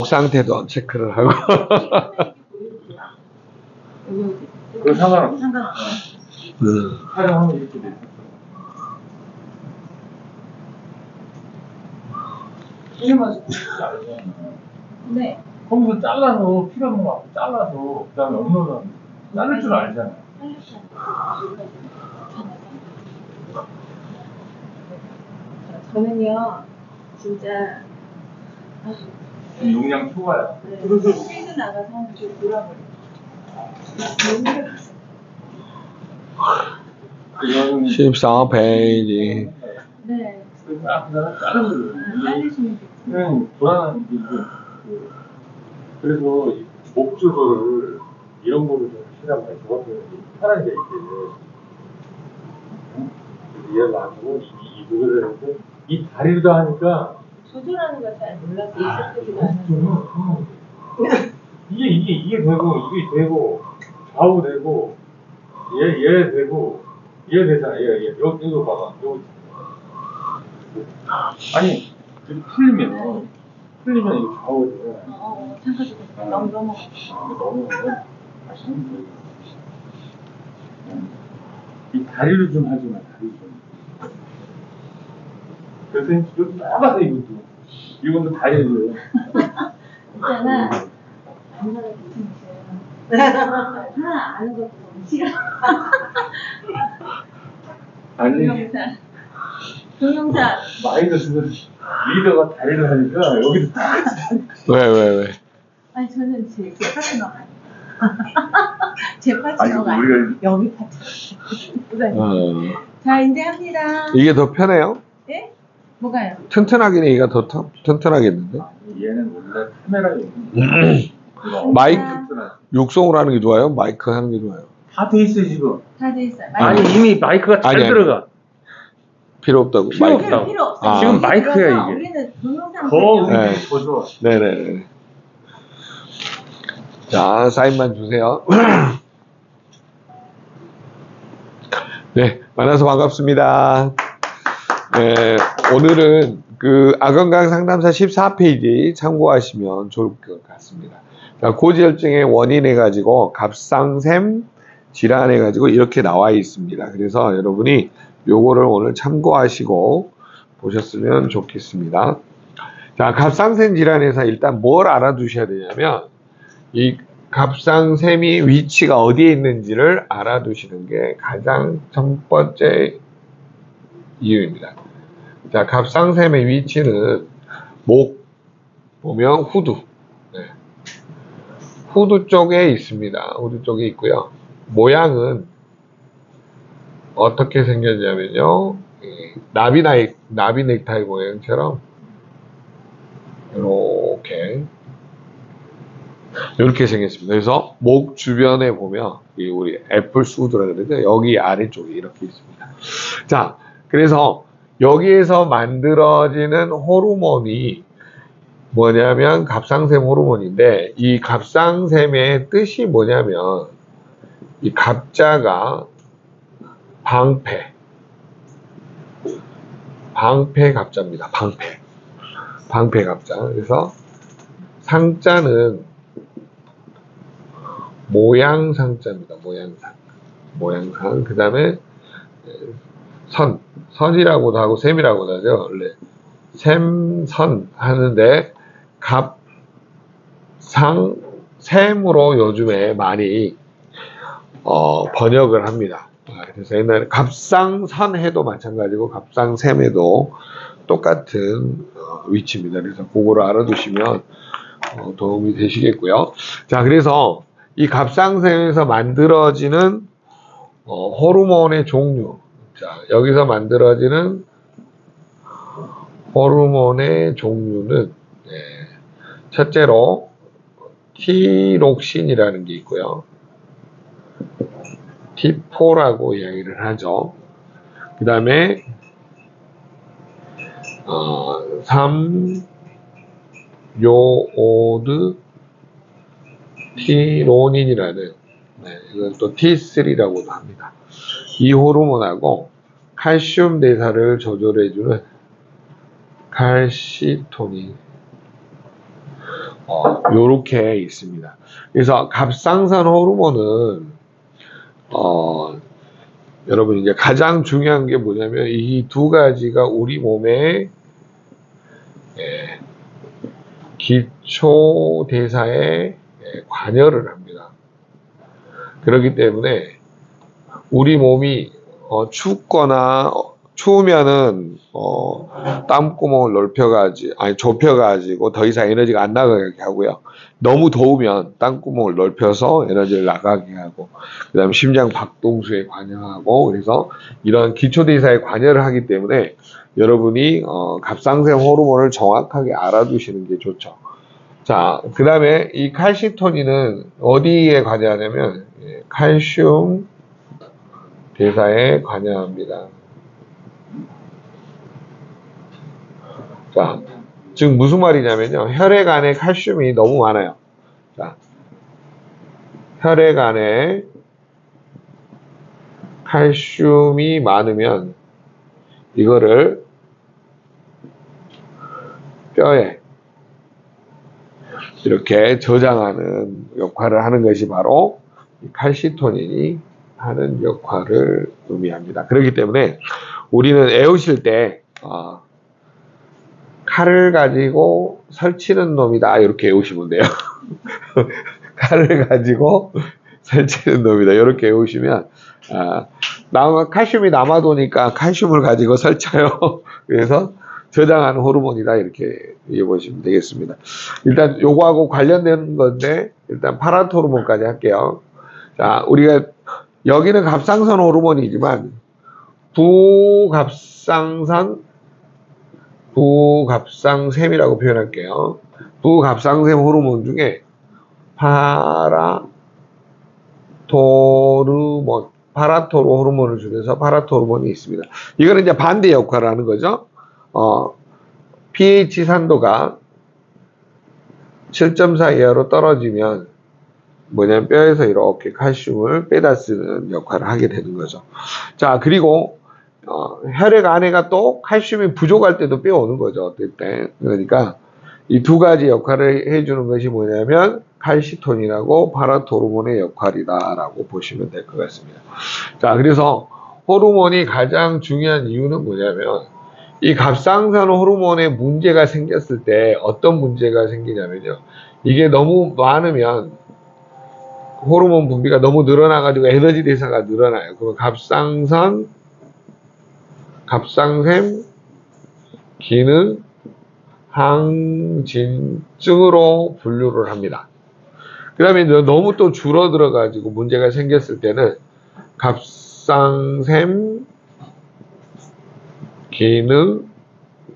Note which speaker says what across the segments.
Speaker 1: 상태도 체크를 하고.
Speaker 2: 그 상관없어. 촬영하면 이렇게 돼. 이게만 보지 알잖아.
Speaker 3: 네.
Speaker 2: 거기서 잘라서 필요한 거 잘라서 그다음에 업로드 자를 줄 알잖아.
Speaker 3: 저는요, 진짜
Speaker 2: 용량 초과야.
Speaker 3: 필드 나가서 좀 돌아버려.
Speaker 2: 이거는
Speaker 1: 14페이지.
Speaker 3: 네.
Speaker 2: 그냥 자르면
Speaker 3: 잘리시면
Speaker 2: 그냥 불안한 일이고. 그래서 이 목줄을 이런 거를 좀 실험 많이 좋았어요. 편하게 이렇게 이해를 안 하고 이 부분을 하는데 이 다리를 하니까
Speaker 3: 조절하는 걸 잘 몰라서 익숙하지가 않아요.
Speaker 2: 이게 되고 좌우 되고 얘 되고 얘 되잖아. 얘 이거 봐봐. 아니 풀리면 이거 좌우 돼.
Speaker 3: 잠깐 너무 넘어가.
Speaker 2: 넘어가면 다시 하면 돼. 이 다리를 좀 하지 마. 다리 좀. 그래서 여기 나가서 이것도 다리를.
Speaker 3: 있잖아. 남자가 괜찮으세요. 하나 아는 것도 너무 싫어.
Speaker 2: 아니
Speaker 3: 동영상.
Speaker 2: 마이너스는 리더가 다리를 하니까 여기도 다
Speaker 1: 왜?
Speaker 3: 아니 저는 제 파트너가 아니에요. 제 파트너가
Speaker 2: 아니,
Speaker 3: 아니에요. 여기 파트너. 자 이제 합니다.
Speaker 1: 이게 더 편해요?
Speaker 3: 네? 뭐가요?
Speaker 1: 튼튼하긴 이가 더 튼튼하겠는데?
Speaker 2: 얘는 원래 카메라에
Speaker 1: 마이크, 육성으로 하는 게 좋아요? 마이크 하는 게 좋아요?
Speaker 2: 다 돼 있어 지금.
Speaker 3: 다 돼 있어요.
Speaker 2: 아니 이미 마이크가 잘
Speaker 1: 아니.
Speaker 2: 들어가.
Speaker 1: 필요 없다고?
Speaker 2: 필요
Speaker 1: 마이크.
Speaker 2: 없다고.
Speaker 3: 필요 없어요.
Speaker 1: 아.
Speaker 2: 지금 마이크야,
Speaker 3: 들어서
Speaker 2: 이게.
Speaker 3: 우리는 동영상
Speaker 2: 더
Speaker 1: 네.
Speaker 2: 더 좋아.
Speaker 1: 네네. 자, 사인만 주세요. 네, 만나서 반갑습니다. 네, 오늘은 그 아건강 상담사 14페이지 참고하시면 좋을 것 같습니다. 자, 고지혈증의 원인 해가지고 갑상샘 질환 해가지고 이렇게 나와 있습니다. 그래서 여러분이 요거를 오늘 참고하시고 보셨으면 좋겠습니다. 자, 갑상샘 질환에서 일단 뭘 알아두셔야 되냐면 이 갑상샘이 위치가 어디에 있는지를 알아두시는 게 가장 첫 번째 이유입니다. 자, 갑상샘의 위치는 목 보면 후두, 네. 후두 쪽에 있습니다. 후두 쪽에 있고요. 모양은 어떻게 생겼냐면요, 나비 넥타이 모양처럼 이렇게 생겼습니다. 그래서 목 주변에 보면 우리 애플 수두라 그러죠. 여기 아래쪽에 이렇게 있습니다. 자, 그래서 여기에서 만들어지는 호르몬이 뭐냐면 갑상샘 호르몬인데, 이 갑상샘의 뜻이 뭐냐면 이 갑자가 방패 갑자입니다. 방패 갑자. 그래서 상자는 모양상자입니다. 모양상. 그 다음에 선이라고도 하고 샘이라고도 하죠. 원래 샘선 하는데 샘으로 요즘에 많이 번역을 합니다. 그래서 옛날에 갑상선 해도 마찬가지고 갑상샘 해도 똑같은 위치입니다. 그래서 그거를 알아두시면 도움이 되시겠고요. 자, 그래서 이 갑상샘에서 만들어지는 호르몬의 종류. 자, 여기서 만들어지는 호르몬의 종류는 첫째로 티록신이라는 게 있고요. T4라고 이야기를 하죠. 그 다음에 3요오드 티로닌이라는, 이건 또 T3라고도 합니다. 이 호르몬하고 칼슘 대사를 조절해주는 칼시토닌, 요렇게 있습니다. 그래서 갑상선 호르몬은 여러분 이제 가장 중요한 게 뭐냐면 이 두 가지가 우리 몸의 기초 대사에 관여를 합니다. 그렇기 때문에 우리 몸이 춥거나 추우면은 땀구멍을 좁혀가지고 더 이상 에너지가 안 나가게 하고요. 너무 더우면 땀구멍을 넓혀서 에너지를 나가게 하고, 그 다음에 심장 박동수에 관여하고, 그래서 이런 기초대사에 관여를 하기 때문에 여러분이 갑상선 호르몬을 정확하게 알아두시는 게 좋죠. 자, 그 다음에 이 칼시토닌은 어디에 관여하냐면 칼슘 대사에 관여합니다. 자, 즉 무슨 말이냐면요, 혈액 안에 칼슘이 너무 많아요. 자, 혈액 안에 칼슘이 많으면 이거를 뼈에 이렇게 저장하는 역할을 하는 것이 바로 칼시토닌이 하는 역할을 의미합니다. 그렇기 때문에 우리는 애우실 때 칼을 가지고 설치는 놈이다 이렇게 외우시면 돼요. 칼을 가지고 설치는 놈이다 이렇게 외우시면 칼슘이 남아도니까 칼슘을 가지고 설쳐요. 그래서 저장하는 호르몬이다 이렇게 이해보시면 되겠습니다. 일단 요거하고 관련되는 건데 일단 파라토르몬까지 할게요. 자, 우리가 여기는 갑상선 호르몬이지만 부갑상샘이라고 표현할게요. 부갑상샘 호르몬 중에 파라토르 호르몬을 중에서 파라토르몬이 있습니다. 이거는 이제 반대 역할을 하는 거죠. pH 산도가 7.4 이하로 떨어지면 뭐냐면 뼈에서 이렇게 칼슘을 빼다 쓰는 역할을 하게 되는 거죠. 자, 그리고 혈액 안에가 또 칼슘이 부족할 때도 빼오는 거죠. 어떨 때. 그러니까 이 두 가지 역할을 해주는 것이 뭐냐면 칼시토닌하고 파라토르몬의 역할이다라고 보시면 될 것 같습니다. 자, 그래서 호르몬이 가장 중요한 이유는 뭐냐면 이 갑상선 호르몬에 문제가 생겼을 때 어떤 문제가 생기냐면요. 이게 너무 많으면 호르몬 분비가 너무 늘어나가지고 에너지 대사가 늘어나요. 그럼 갑상샘 기능 항진증으로 분류를 합니다. 그 다음에 너무 또 줄어들어가지고 문제가 생겼을 때는 갑상샘 기능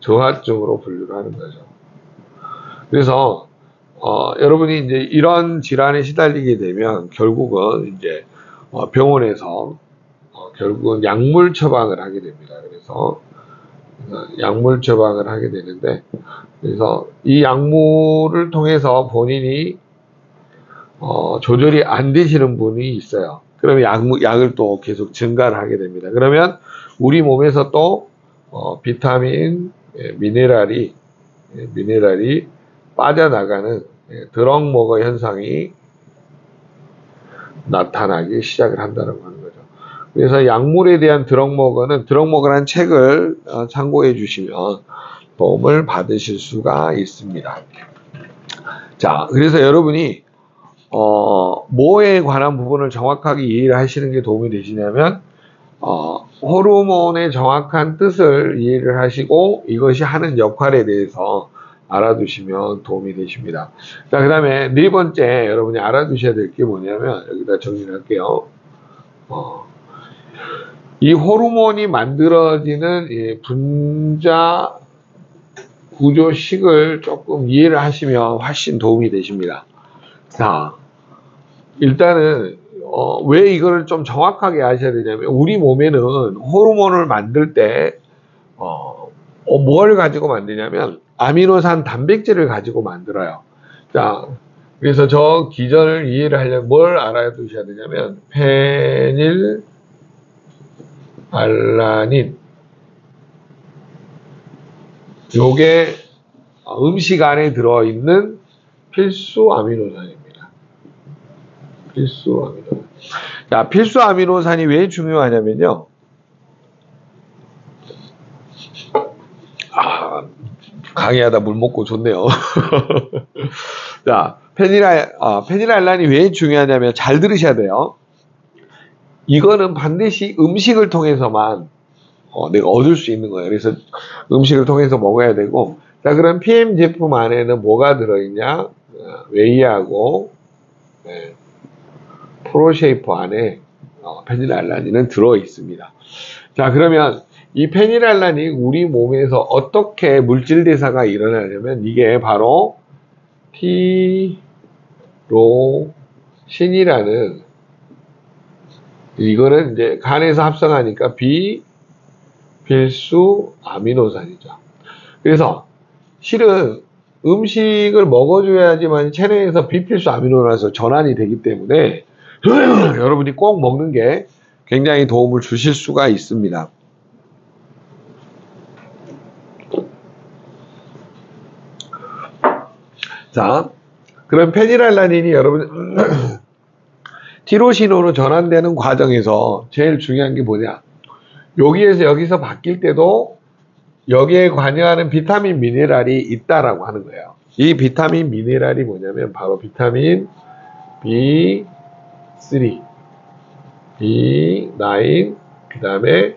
Speaker 1: 저하증으로 분류를 하는 거죠. 그래서 여러분이 이제 이런 질환에 시달리게 되면 결국은 이제 병원에서 결국은 약물 처방을 하게 됩니다. 그래서 약물 처방을 하게 되는데, 그래서 이 약물을 통해서 본인이 조절이 안 되시는 분이 있어요. 그러면 약을 또 계속 증가를 하게 됩니다. 그러면 우리 몸에서 또 비타민, 미네랄이 빠져나가는 드럭머거 현상이 나타나기 시작을 한다는 거죠. 그래서 약물에 대한 드럭머거라는 책을 참고해 주시면 도움을 받으실 수가 있습니다. 자, 그래서 여러분이 뭐에 관한 부분을 정확하게 이해를 하시는 게 도움이 되시냐면 호르몬의 정확한 뜻을 이해를 하시고 이것이 하는 역할에 대해서 알아두시면 도움이 되십니다. 자, 그 다음에 네 번째 여러분이 알아두셔야 될 게 뭐냐면, 여기다 정리를 할게요. 이 호르몬이 만들어지는 분자 구조식을 조금 이해를 하시면 훨씬 도움이 되십니다. 자, 일단은 왜 이거를 좀 정확하게 아셔야 되냐면, 우리 몸에는 호르몬을 만들 때 뭘 가지고 만드냐면 아미노산 단백질을 가지고 만들어요. 자, 그래서 저 기전을 이해를 하려면 뭘 알아두셔야 되냐면 페닐알라닌, 요게 음식 안에 들어있는 필수 아미노산입니다. 필수 아미노산. 자, 필수 아미노산이 왜 중요하냐면요. 강의하다 물 먹고 좋네요. 자, 페닐알란이 왜 중요하냐면 잘 들으셔야 돼요. 이거는 반드시 음식을 통해서만 내가 얻을 수 있는 거예요. 그래서 음식을 통해서 먹어야 되고, 자, 그럼 PM 제품 안에는 뭐가 들어있냐? 웨이하고 프로쉐이퍼 안에 페닐알라닌은 들어있습니다. 자, 그러면 이 페닐알라닌이 우리 몸에서 어떻게 물질 대사가 일어나냐면 이게 바로 티로신이라는, 이거는 이제 간에서 합성하니까 비필수 아미노산이죠. 그래서 실은 음식을 먹어줘야지만 체내에서 비필수 아미노산으로 전환이 되기 때문에 여러분이 꼭 먹는 게 굉장히 도움을 주실 수가 있습니다. 자, 그럼 페닐알라닌이 여러분 티로신으로 전환되는 과정에서 제일 중요한 게 뭐냐? 여기에서 여기서 바뀔 때도 여기에 관여하는 비타민 미네랄이 있다라고 하는 거예요. 이 비타민 미네랄이 뭐냐면 바로 비타민 B3, B9, 그 다음에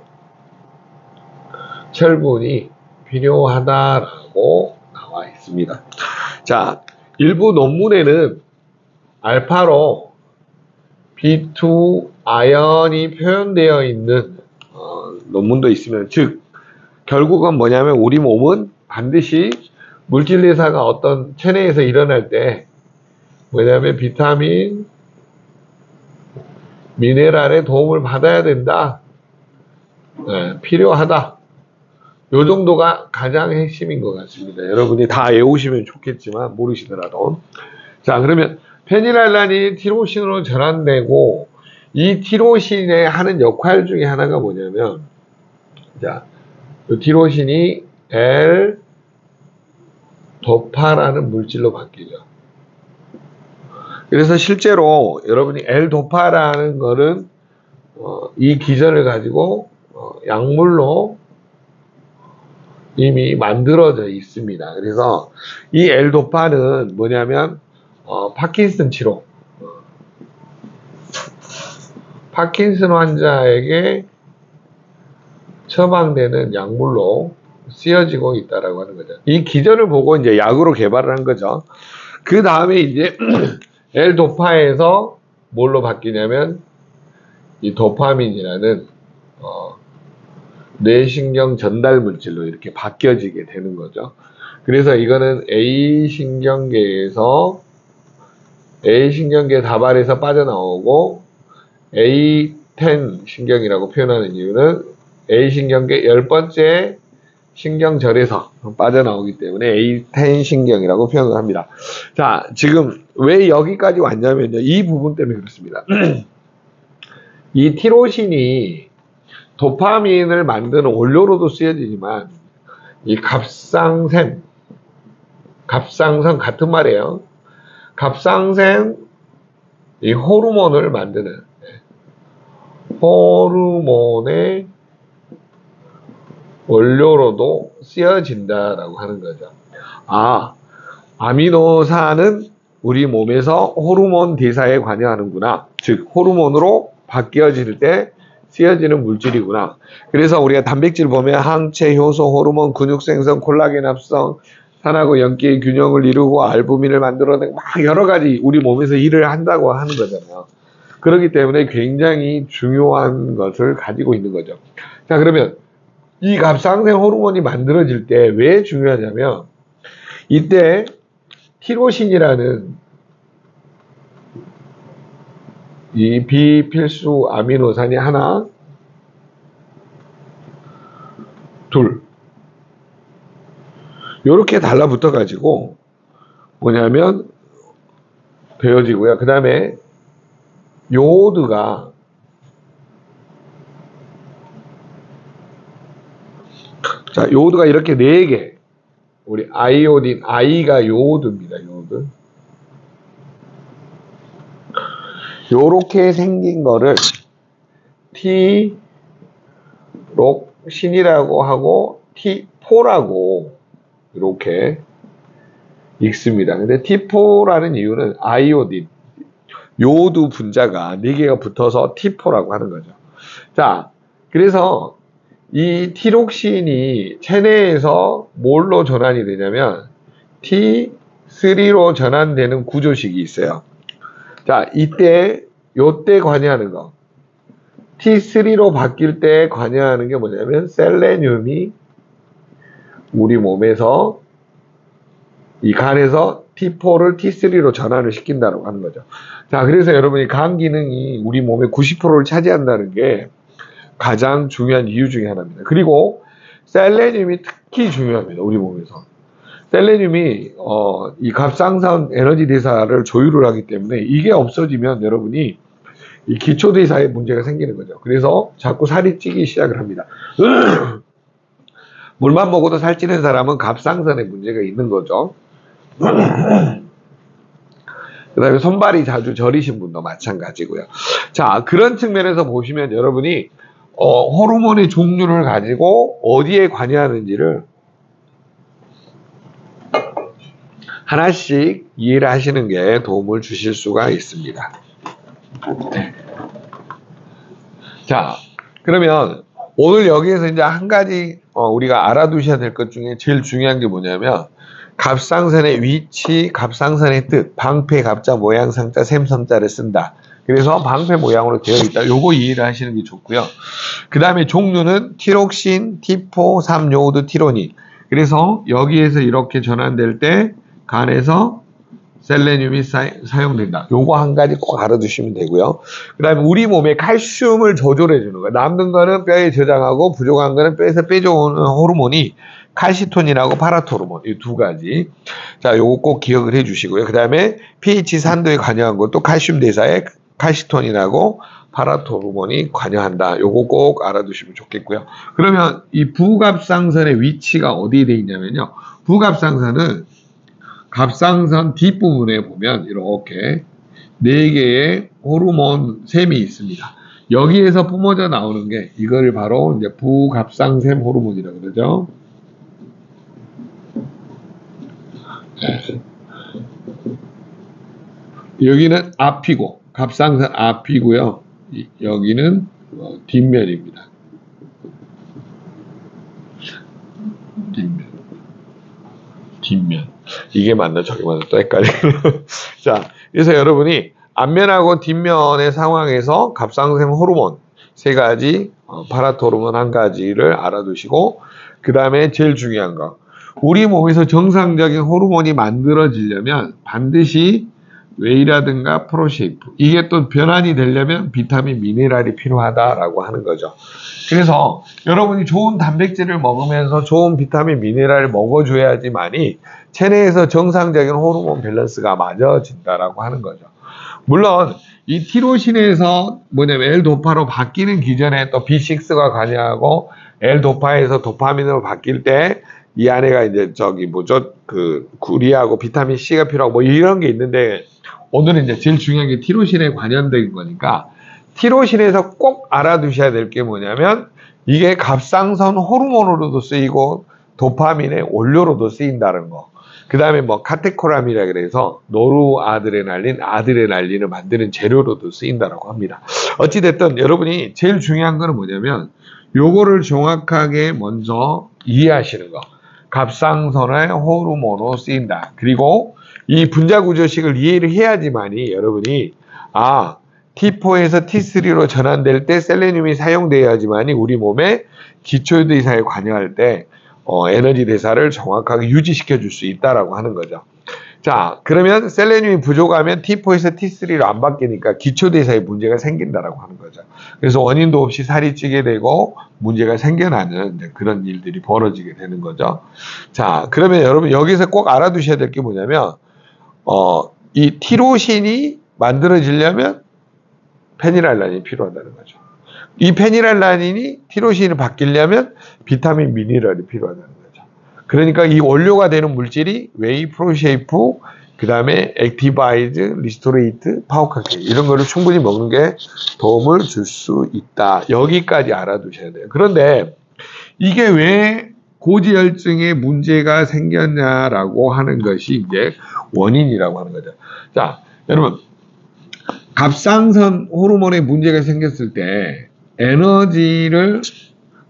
Speaker 1: 철분이 필요하다라고 나와 있습니다. 자, 일부 논문에는 알파로 B2 아연이 표현되어 있는 논문도 있으면, 즉 결국은 뭐냐면 우리 몸은 반드시 물질 대사가 어떤 체내에서 일어날 때 뭐냐면 비타민 미네랄의 도움을 받아야 된다, 필요하다, 요 정도가 가장 핵심인 것 같습니다. 여러분이 다 외우시면 좋겠지만 모르시더라도. 자, 그러면 페닐알란이 티로신으로 전환되고, 이 티로신에 하는 역할 중에 하나가 뭐냐면, 자, 이 티로신이 L-도파라는 물질로 바뀌죠. 그래서 실제로 여러분이 L-도파라는 거는 이 기전을 가지고 약물로 이미 만들어져 있습니다. 그래서 이 L-도파는 뭐냐면 파킨슨 치료, 파킨슨 환자에게 처방되는 약물로 쓰여지고 있다라고 하는 거죠. 이 기전을 보고 이제 약으로 개발을 한 거죠. 그 다음에 이제 L-도파에서 뭘로 바뀌냐면 이 도파민이라는 뇌신경 전달 물질로 이렇게 바뀌어지게 되는 거죠. 그래서 이거는 A신경계에서 A신경계 다발에서 빠져나오고 A10 신경이라고 표현하는 이유는 A신경계 10번째 신경절에서 빠져나오기 때문에 A10 신경이라고 표현을 합니다. 자, 지금 왜 여기까지 왔냐면요, 이 부분 때문에 그렇습니다. 이 티로신이 도파민을 만드는 원료로도 쓰여지지만 이 갑상선 같은 말이에요. 갑상선 이 호르몬을 만드는 호르몬의 원료로도 쓰여진다라고 하는 거죠. 아미노산은 우리 몸에서 호르몬 대사에 관여하는구나. 즉 호르몬으로 바뀌어질 때 쓰여지는 물질이구나. 그래서 우리가 단백질 보면 항체, 효소, 호르몬, 근육 생성, 콜라겐 합성, 산하고 염기의 균형을 이루고 알부민을 만들어내고 막 여러 가지 우리 몸에서 일을 한다고 하는 거잖아요. 그렇기 때문에 굉장히 중요한 것을 가지고 있는 거죠. 자, 그러면 이 갑상선 호르몬이 만들어질 때 왜 중요하냐면, 이때 티로신이라는 이 비필수 아미노산이 하나, 둘, 요렇게 달라붙어 가지고 뭐냐면 되어지고요. 그 다음에 요오드가 요오드가 이렇게 4개, 우리 아이오딘, I가 요오드입니다. 요오드. 요렇게 생긴 거를 티록신이라고 하고 T4라고 이렇게 읽습니다. 근데 T4라는 이유는 아이오딘, 요오드 분자가 4개가 붙어서 T4라고 하는 거죠. 자, 그래서 이 티록신이 체내에서 뭘로 전환이 되냐면 T3로 전환되는 구조식이 있어요. 자, 요때 관여하는 거. T3로 바뀔 때 관여하는 게 뭐냐면 셀레늄이 우리 몸에서 이 간에서 T4를 T3로 전환을 시킨다고 하는 거죠. 자, 그래서 여러분이 간 기능이 우리 몸의 90%를 차지한다는 게 가장 중요한 이유 중에 하나입니다. 그리고 셀레늄이 특히 중요합니다. 우리 몸에서. 셀레늄이 이 갑상선 에너지 대사를 조율을 하기 때문에 이게 없어지면 여러분이 이 기초대사에 문제가 생기는 거죠. 그래서 자꾸 살이 찌기 시작을 합니다. 물만 먹어도 살찌는 사람은 갑상선에 문제가 있는 거죠. 그 다음에 손발이 자주 저리신 분도 마찬가지고요. 자, 그런 측면에서 보시면 여러분이 호르몬의 종류를 가지고 어디에 관여하는지를 하나씩 이해를 하시는 게 도움을 주실 수가 있습니다. 자, 그러면 오늘 여기에서 이제 한 가지 우리가 알아두셔야 될 것 중에 제일 중요한 게 뭐냐면 갑상선의 위치, 갑상선의 뜻, 방패, 갑자, 모양, 상자, 샘선자를 쓴다. 그래서 방패 모양으로 되어 있다. 요거 이해를 하시는 게 좋고요. 그 다음에 종류는 티록신, T4, 3요오드, 티로닌. 그래서 여기에서 이렇게 전환될 때 간에서 셀레늄이 사용된다. 요거 한 가지 꼭 알아두시면 되고요. 그 다음에 우리 몸에 칼슘을 조절해 주는 거예요. 남는 거는 뼈에 저장하고 부족한 거는 뼈에서 빼줘오는 호르몬이 칼시토닌하고 파라토르몬, 이 두 가지. 자, 요거 꼭 기억을 해 주시고요. 그 다음에 pH 산도에 관여한 것도 칼슘 대사에 칼시토닌하고 파라토르몬이 관여한다. 요거 꼭 알아두시면 좋겠고요. 그러면 이 부갑상선의 위치가 어디에 돼 있냐면요. 부갑상선은 갑상선 뒷부분에 보면 이렇게 4개의 호르몬 샘이 있습니다. 여기에서 뿜어져 나오는 게 이걸 바로 이제 부갑상샘 호르몬이라고 그러죠. 여기는 앞이고 갑상선 앞이고요. 여기는 뒷면입니다. 뒷면. 이게 맞나 저게 맞나 또 헷갈려요. 자, 그래서 여러분이 앞면하고 뒷면의 상황에서 갑상샘 호르몬 3가지, 파라토르몬 1가지를 알아두시고, 그 다음에 제일 중요한 거, 우리 몸에서 정상적인 호르몬이 만들어지려면 반드시 웨이라든가 프로쉐이프, 이게 또 변환이 되려면 비타민, 미네랄이 필요하다라고 하는 거죠. 그래서 여러분이 좋은 단백질을 먹으면서 좋은 비타민, 미네랄을 먹어줘야지만이 체내에서 정상적인 호르몬 밸런스가 맞아진다라고 하는 거죠. 물론 이 티로신에서 뭐냐면 L-도파로 바뀌는 기전에 또 B6가 관여하고 L-도파에서 도파민으로 바뀔 때 이 안에가 이제 구리하고 비타민 C가 필요하고 뭐 이런 게 있는데, 오늘은 이제 제일 중요한 게 티로신에 관련된 거니까 티로신에서 꼭 알아두셔야 될 게 뭐냐면 이게 갑상선 호르몬으로도 쓰이고 도파민의 원료로도 쓰인다는 거. 그 다음에 뭐 카테코람이라 그래서 아드레날린을 만드는 재료로도 쓰인다고 합니다. 어찌됐든 여러분이 제일 중요한 거는 뭐냐면 요거를 정확하게 먼저 이해하시는 거. 갑상선의 호르몬으로 쓰인다. 그리고 이 분자 구조식을 이해를 해야지만이 여러분이 T4에서 T3로 전환될 때 셀레늄이 사용되어야지만이 우리 몸의 기초대사에 관여할 때 에너지 대사를 정확하게 유지시켜 줄 수 있다라고 하는 거죠. 자, 그러면 셀레늄이 부족하면 T4에서 T3로 안 바뀌니까 기초대사에 문제가 생긴다라고 하는 거죠. 그래서 원인도 없이 살이 찌게 되고 문제가 생겨나는 그런 일들이 벌어지게 되는 거죠. 자, 그러면 여러분 여기서 꼭 알아두셔야 될 게 뭐냐면 이 티로신이 만들어지려면 페니랄란이 필요하다는 거죠. 이 페니랄란이 티로신이 바뀌려면 비타민, 미네랄이 필요하다는 거죠. 그러니까 이 원료가 되는 물질이 웨이, 프로쉐이프, 그 다음에 액티바이즈, 리스토레이트, 파워카케 이런 거를 충분히 먹는 게 도움을 줄 수 있다. 여기까지 알아두셔야 돼요. 그런데 이게 왜 고지혈증에 문제가 생겼냐라고 하는 것이 이제 원인이라고 하는 거죠. 자, 여러분, 갑상선 호르몬에 문제가 생겼을 때 에너지를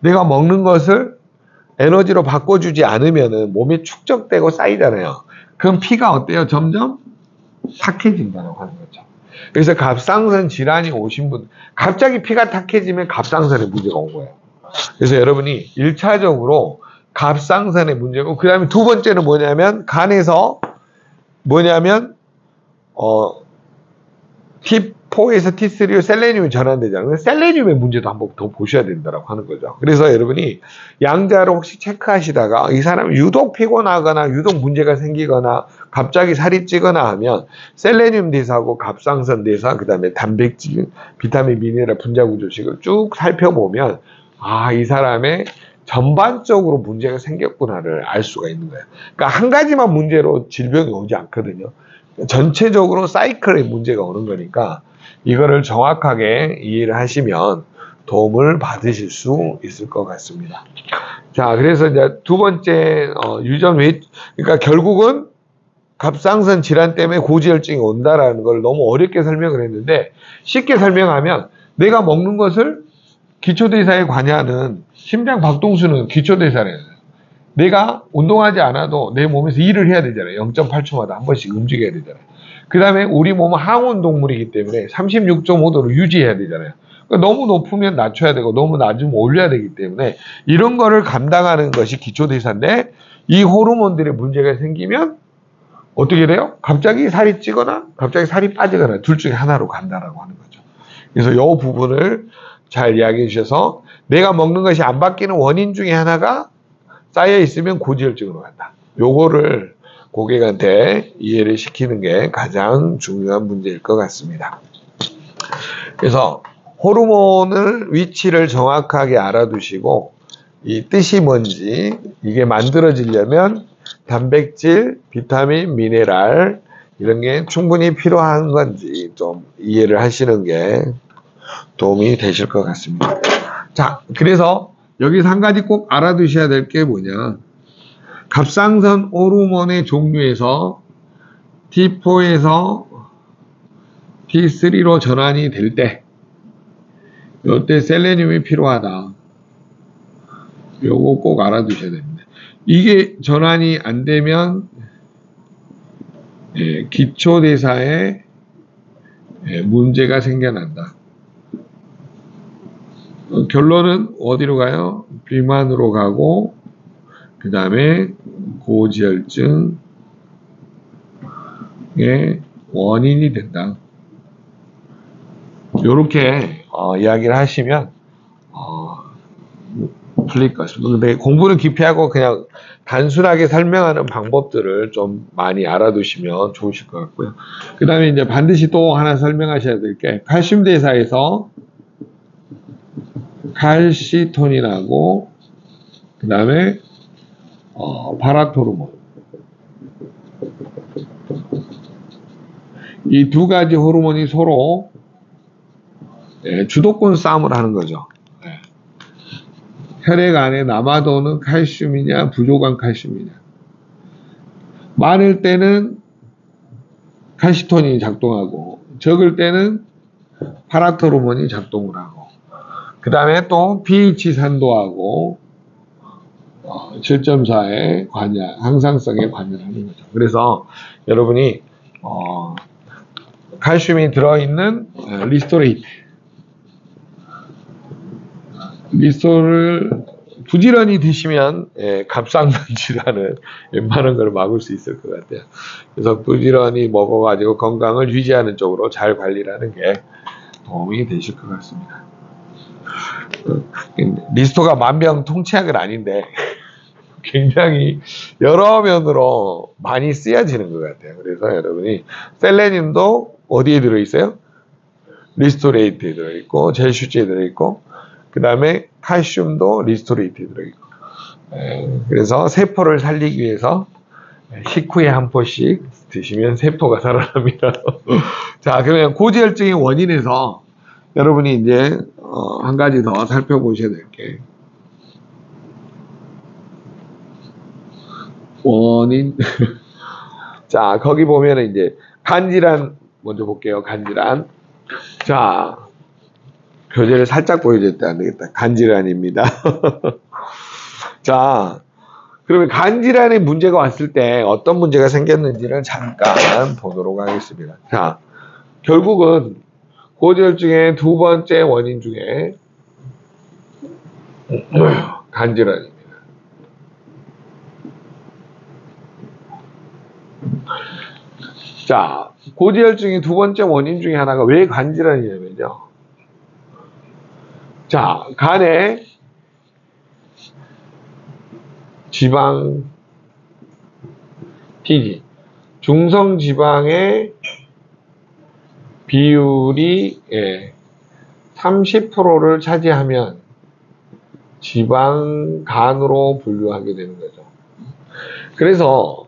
Speaker 1: 내가 먹는 것을 에너지로 바꿔주지 않으면은 몸에 축적되고 쌓이잖아요. 그럼 피가 어때요? 점점 탁해진다고 하는 거죠. 그래서 갑상선 질환이 오신 분, 갑자기 피가 탁해지면 갑상선에 문제가 온 거예요. 그래서 여러분이 1차적으로 갑상선에 문제고, 그 다음에 두 번째는 뭐냐면, 간에서 T4에서 T3로 셀레늄이 전환되잖아요. 셀레늄의 문제도 한번 더 보셔야 된다고 하는 거죠. 그래서 여러분이 양자로 혹시 체크하시다가 이 사람이 유독 피곤하거나 유독 문제가 생기거나 갑자기 살이 찌거나 하면 셀레늄 대사하고 갑상선 대사, 그 다음에 단백질, 비타민, 미네랄, 분자 구조식을 쭉 살펴보면 아, 이 사람의 전반적으로 문제가 생겼구나를 알 수가 있는 거예요. 그러니까 한 가지만 문제로 질병이 오지 않거든요. 전체적으로 사이클의 문제가 오는 거니까 이거를 정확하게 이해를 하시면 도움을 받으실 수 있을 것 같습니다. 자, 그래서 이제 두 번째 유전 외, 그러니까 결국은 갑상선 질환 때문에 고지혈증이 온다라는 걸 너무 어렵게 설명을 했는데 쉽게 설명하면 내가 먹는 것을 기초대사에 관여하는 심장 박동수는 기초대사래요. 내가 운동하지 않아도 내 몸에서 일을 해야 되잖아요. 0.8초마다 한 번씩 움직여야 되잖아요. 그 다음에 우리 몸은 항온 동물이기 때문에 36.5도로 유지해야 되잖아요. 그러니까 너무 높으면 낮춰야 되고 너무 낮으면 올려야 되기 때문에 이런 거를 감당하는 것이 기초대사인데 이 호르몬들의 문제가 생기면 어떻게 돼요? 갑자기 살이 찌거나 갑자기 살이 빠지거나 둘 중에 하나로 간다라고 하는 거죠. 그래서 이 부분을 잘 이야기해 주셔서 내가 먹는 것이 안 바뀌는 원인 중에 하나가 쌓여 있으면 고지혈증으로 간다. 요거를 고객한테 이해를 시키는 게 가장 중요한 문제일 것 같습니다. 그래서 호르몬을 위치를 정확하게 알아두시고 이 뜻이 뭔지 이게 만들어지려면 단백질, 비타민, 미네랄 이런 게 충분히 필요한 건지 좀 이해를 하시는 게 도움이 되실 것 같습니다. 자, 그래서 여기서 한 가지 꼭 알아두셔야 될 게 뭐냐. 갑상선 호르몬의 종류에서 T4에서 T3로 전환이 될 때, 이때 셀레늄이 필요하다. 요거 꼭 알아두셔야 됩니다. 이게 전환이 안 되면 기초대사에 문제가 생겨난다. 결론은 어디로 가요? 비만으로 가고 그 다음에 고지혈증의 원인이 된다. 이렇게 이야기를 하시면 풀릴 것 같습니다. 근데 공부는 깊이 하고 그냥 단순하게 설명하는 방법들을 좀 많이 알아두시면 좋으실 것 같고요. 그 다음에 이제 반드시 또 하나 설명하셔야 될 게 칼슘 대사에서 칼시토닌하고 그 다음에 파락토르몬 이 두 가지 호르몬이 서로 주도권 싸움을 하는 거죠. 혈액 안에 남아도는 칼슘이냐 부족한 칼슘이냐. 많을 때는 칼시토닌이 작동하고 적을 때는 파락토르몬이 작동을 하고 그 다음에 또 pH 산도하고 7.4에 항상성에 관여하는 거죠. 그래서 여러분이 칼슘이 들어있는 리스토를 부지런히 드시면 갑상선 질환을 웬만한 걸 막을 수 있을 것 같아요. 그래서 부지런히 먹어가지고 건강을 유지하는 쪽으로 잘 관리를 하는 게 도움이 되실 것 같습니다. 리스토가 만병통치약은 아닌데 굉장히 여러 면으로 많이 쓰여지는 것 같아요. 그래서 여러분이 셀레늄도 어디에 들어있어요? 리스토레이트에 들어있고 젤슈지에 들어있고 그 다음에 칼슘도 리스토레이트에 들어있고 그래서 세포를 살리기 위해서 식후에 한 포씩 드시면 세포가 살아납니다. 자, 그러면 고지혈증의 원인에서 여러분이 이제 한 가지 더 살펴보셔야 될 게 원인. 자, 거기 보면은 이제 간질환 먼저 볼게요. 간질환. 자, 교재를 살짝 보여줬다 안 되겠다. 간질환입니다. 자, 그러면 간질환에 문제가 왔을 때 어떤 문제가 생겼는지를 잠깐 보도록 하겠습니다. 자, 결국은 고지혈증의 두 번째 원인 중에 간질환입니다. 자, 고지혈증의 두 번째 원인 중에 하나가 왜 간질환이냐면요. 자, 간에 지방, TG, 중성지방의 비율이 30%를 차지하면 지방간으로 분류하게 되는 거죠. 그래서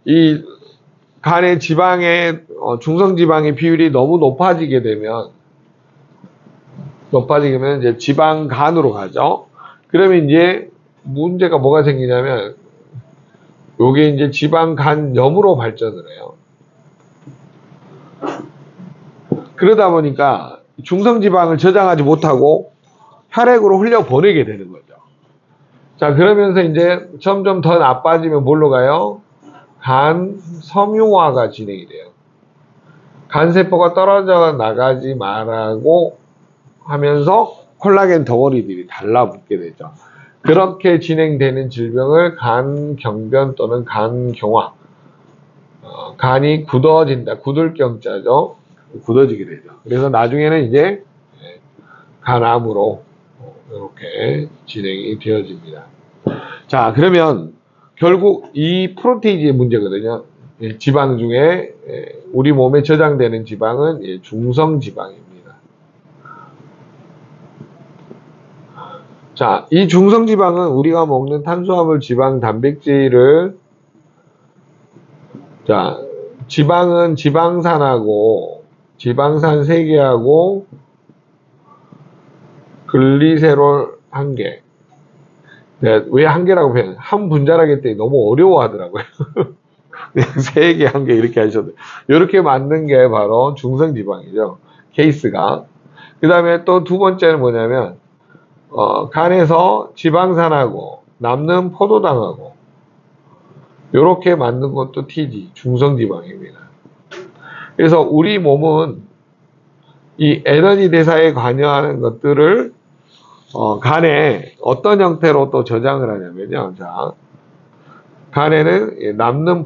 Speaker 1: 이 간의 지방의 중성지방의 비율이 너무 높아지게 되면 이제 지방간으로 가죠. 그러면 이제 문제가 뭐가 생기냐면 요게 이제 지방간염으로 발전을 해요. 그러다 보니까 중성지방을 저장하지 못하고 혈액으로 흘려보내게 되는 거죠. 자, 그러면서 이제 점점 더 나빠지면 뭘로 가요? 간 섬유화가 진행이 돼요. 간세포가 떨어져 나가지 말라고 하면서 콜라겐 덩어리들이 달라붙게 되죠. 그렇게 진행되는 질병을 간경변 또는 간경화, 간이 굳어진다, 굳을경자죠. 굳어지게 되죠. 그래서 나중에는 이제 간암으로 이렇게 진행이 되어집니다. 자, 그러면 결국 이 프로테이지의 문제거든요. 지방 중에 우리 몸에 저장되는 지방은 중성지방입니다. 자, 이 중성지방은 우리가 먹는 탄수화물, 지방, 단백질을, 자, 지방은 지방산하고 지방산 3개하고 글리세롤 1개. 네, 왜 1개라고 표현? 한 분자라기 때문에 너무 어려워하더라고요. 그냥 3개, 1개 이렇게 하셔도 돼요. 이렇게 만든 게 바로 중성지방이죠. 케이스가. 그 다음에 또 두 번째는 뭐냐면 간에서 지방산하고 남는 포도당하고 이렇게 만든 것도 TG, 중성지방입니다. 그래서 우리 몸은 이 에너지 대사에 관여하는 것들을 간에 어떤 형태로 또 저장을 하냐면요. 자, 간에는 남는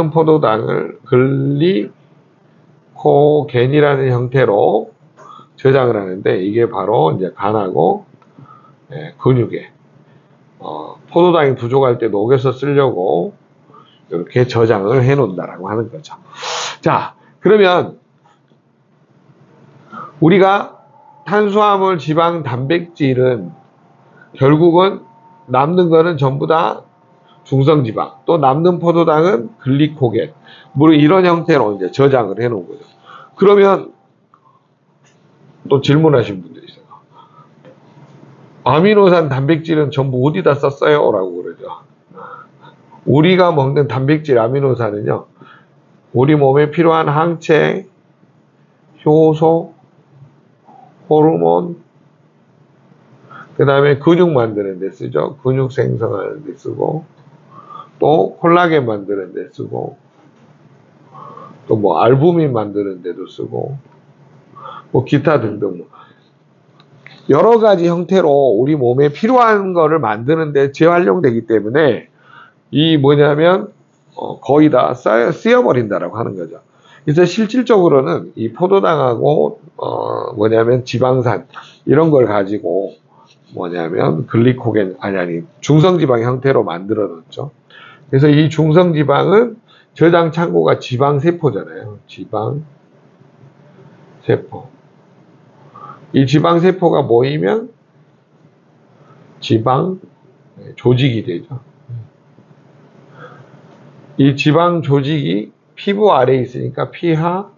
Speaker 1: 포도당을 글리코겐이라는 형태로 저장을 하는데 이게 바로 이제 간하고 근육에 포도당이 부족할 때 녹여서 쓰려고 이렇게 저장을 해 놓는다라고 하는 거죠. 자, 그러면 우리가 탄수화물, 지방, 단백질은 결국은 남는 거는 전부 다 중성지방, 또 남는 포도당은 글리코겐, 뭐 이런 형태로 이제 저장을 해 놓은 거죠. 그러면 또 질문하신 분들이 있어요. 아미노산, 단백질은 전부 어디다 썼어요? 라고 그러죠. 우리가 먹는 단백질, 아미노산은요, 우리 몸에 필요한 항체, 효소, 호르몬, 그 다음에 근육 만드는 데 쓰죠. 근육 생성하는 데 쓰고, 또 콜라겐 만드는 데 쓰고, 또 뭐 알부민 만드는 데도 쓰고, 뭐 기타 등등 여러 가지 형태로 우리 몸에 필요한 거를 만드는 데 재활용되기 때문에 이 뭐냐면 거의 다 쓰여버린다라고 하는 거죠. 그래서 실질적으로는 이 포도당하고 뭐냐면 지방산 이런 걸 가지고 뭐냐면 글리코겐 아니 중성지방 형태로 만들어 놨죠. 그래서 이 중성지방은 저장 창고가 지방세포잖아요. 지방세포. 이 지방세포가 모이면 지방 조직이 되죠. 이 지방 조직이 피부 아래에 있으니까 피하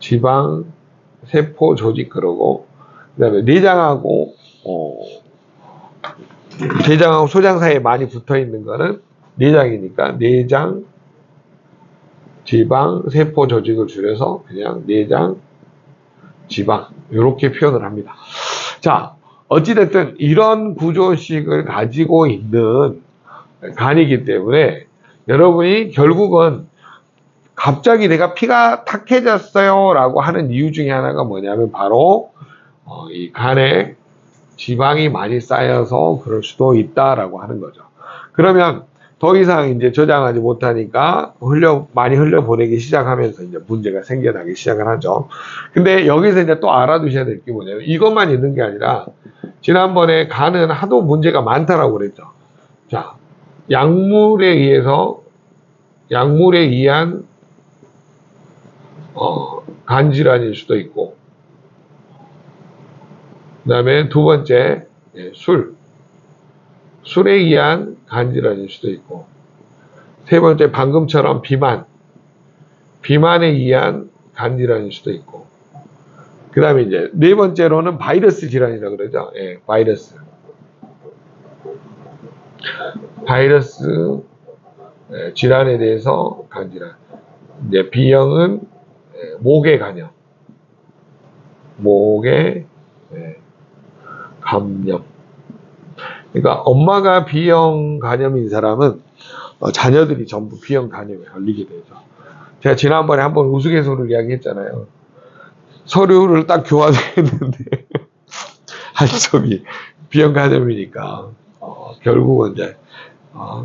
Speaker 1: 지방 세포 조직 그러고, 그 다음에 내장하고 대장하고 소장 사이에 많이 붙어 있는 거는 내장이니까 내장 지방 세포 조직을 줄여서 그냥 내장 지방 이렇게 표현을 합니다. 자, 어찌됐든 이런 구조식을 가지고 있는 간이기 때문에 여러분이 결국은 갑자기 내가 피가 탁해졌어요 라고 하는 이유 중에 하나가 뭐냐면 바로 이 간에 지방이 많이 쌓여서 그럴 수도 있다라고 하는 거죠. 그러면 더 이상 이제 저장하지 못하니까 많이 흘려보내기 시작하면서 이제 문제가 생겨나기 시작을 하죠. 근데 여기서 이제 또 알아두셔야 될 게 뭐냐면 이것만 있는 게 아니라 지난번에 간은 하도 문제가 많다라고 그랬죠. 자, 약물에 의한 간 질환일 수도 있고, 그 다음에 두 번째 술에 의한 간 질환일 수도 있고, 세 번째 방금처럼 비만에 의한 간 질환일 수도 있고, 그 다음에 이제 네 번째로는 바이러스 질환이라고 그러죠. 예, 바이러스 질환에 대해서 간 질환. 이제 B형은 목의 간염, 목의 감염. 그러니까 엄마가 B형 간염인 사람은 자녀들이 전부 B형 간염에 걸리게 되죠. 제가 지난번에 한번 우스갯소리를 이야기했잖아요. 서류를 딱 교환했는데 한쪽이 B형 간염이니까 결국은 이제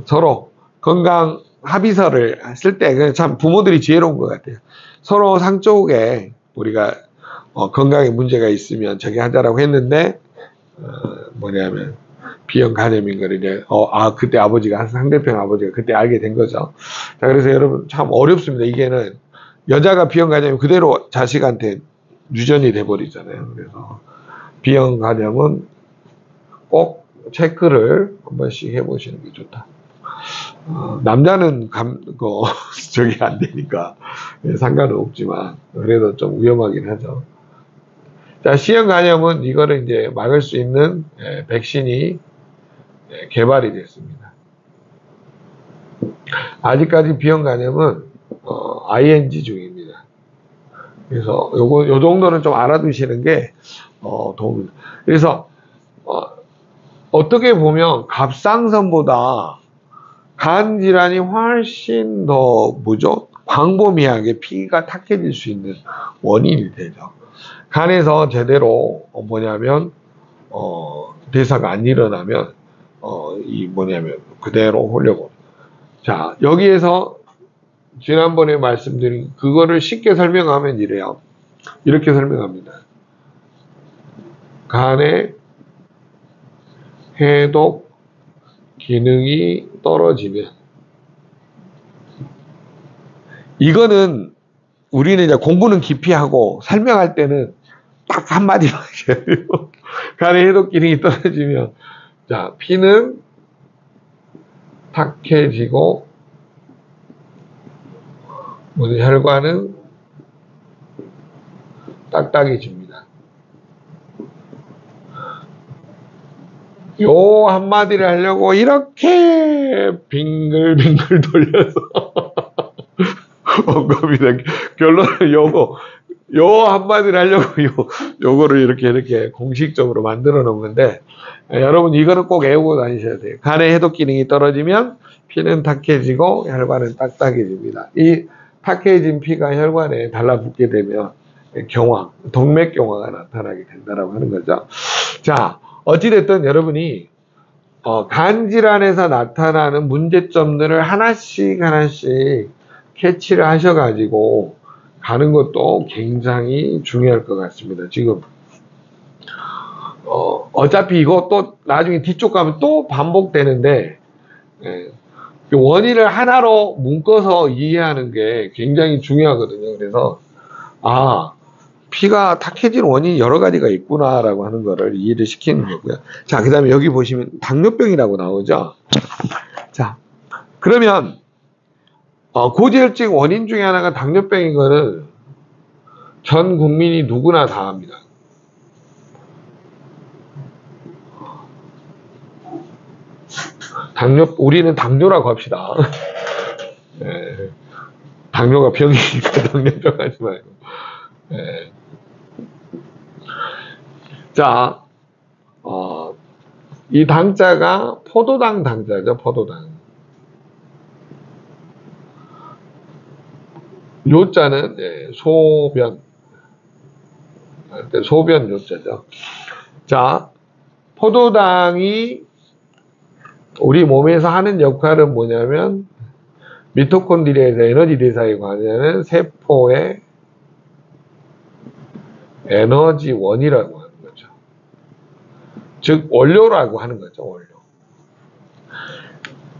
Speaker 1: 서로 건강 합의서를 쓸 때 참 부모들이 지혜로운 것 같아요. 서로 상쪽에 우리가 건강에 문제가 있으면 저기 하자라고 했는데 뭐냐면 B형 간염인 걸 이제 그때 상대편 아버지가 그때 알게 된 거죠. 자, 그래서 여러분 참 어렵습니다. 이게는 여자가 B형 간염이 그대로 자식한테 유전이 돼 버리잖아요. 그래서 B형 간염은 꼭 체크를 한 번씩 해보시는 게 좋다. 남자는 저기 안 되니까 상관은 없지만 그래도 좀 위험하긴 하죠. 자, C형 간염은 이거를 이제 막을 수 있는 백신이 개발이 됐습니다. 아직까지 B형 간염은 ING 중입니다. 그래서 요 정도는 좀 알아두시는 게 도움이. 그래서 어떻게 보면 갑상선보다 간 질환이 훨씬 더 광범위하게 피가 탁해질 수 있는 원인이 되죠. 간에서 제대로 대사가 안 일어나면 그대로 흘려버려. 자, 여기에서 지난번에 말씀드린 그거를 쉽게 설명하면 이래요. 이렇게 설명합니다. 간의 해독 기능이 떨어지면, 이거는 우리는 이제 공부는 깊이 하고 설명할 때는 딱 한마디만 해요. 간의 해독 기능이 떨어지면, 자, 피는 탁해지고 혈관은 딱딱해집니다. 요 한마디를 하려고 이렇게 빙글빙글 돌려서 겁니다. 결론은 요 한마디를 하려고 요거를 이렇게 공식적으로 만들어 놓는데, 여러분 이거는 꼭 외우고 다니셔야 돼요. 간의 해독 기능이 떨어지면 피는 탁해지고 혈관은 딱딱해집니다. 이 탁해진 피가 혈관에 달라붙게 되면 동맥경화가 나타나게 된다라고 하는 거죠. 자, 어찌됐든 여러분이 간 질환에서 나타나는 문제점들을 하나씩 캐치를 하셔가지고 가는 것도 굉장히 중요할 것 같습니다. 지금 어차피 이거 또 나중에 뒤쪽 가면 또 반복되는데, 원인을 하나로 묶어서 이해하는 게 굉장히 중요하거든요. 그래서 피가 탁해진 원인이 여러 가지가 있구나라고 하는 거를 이해를 시키는 거고요. 자, 그 다음에 여기 보시면 당뇨병이라고 나오죠. 자, 그러면 고지혈증 원인 중에 하나가 당뇨병인 거는 전 국민이 누구나 다 압니다. 우리는 당뇨라고 합시다. 네. 당뇨가 병이니까 당뇨병 하지 말고. 네. 자, 이 당자가 포도당 당자죠, 포도당. 요자는 소변 요자죠. 자, 포도당이 우리 몸에서 하는 역할은 뭐냐면 미토콘드리아에서 에너지 대사에 관여하는 세포의 에너지원이라고 하는 거죠. 즉 원료라고 하는 거죠. 원료.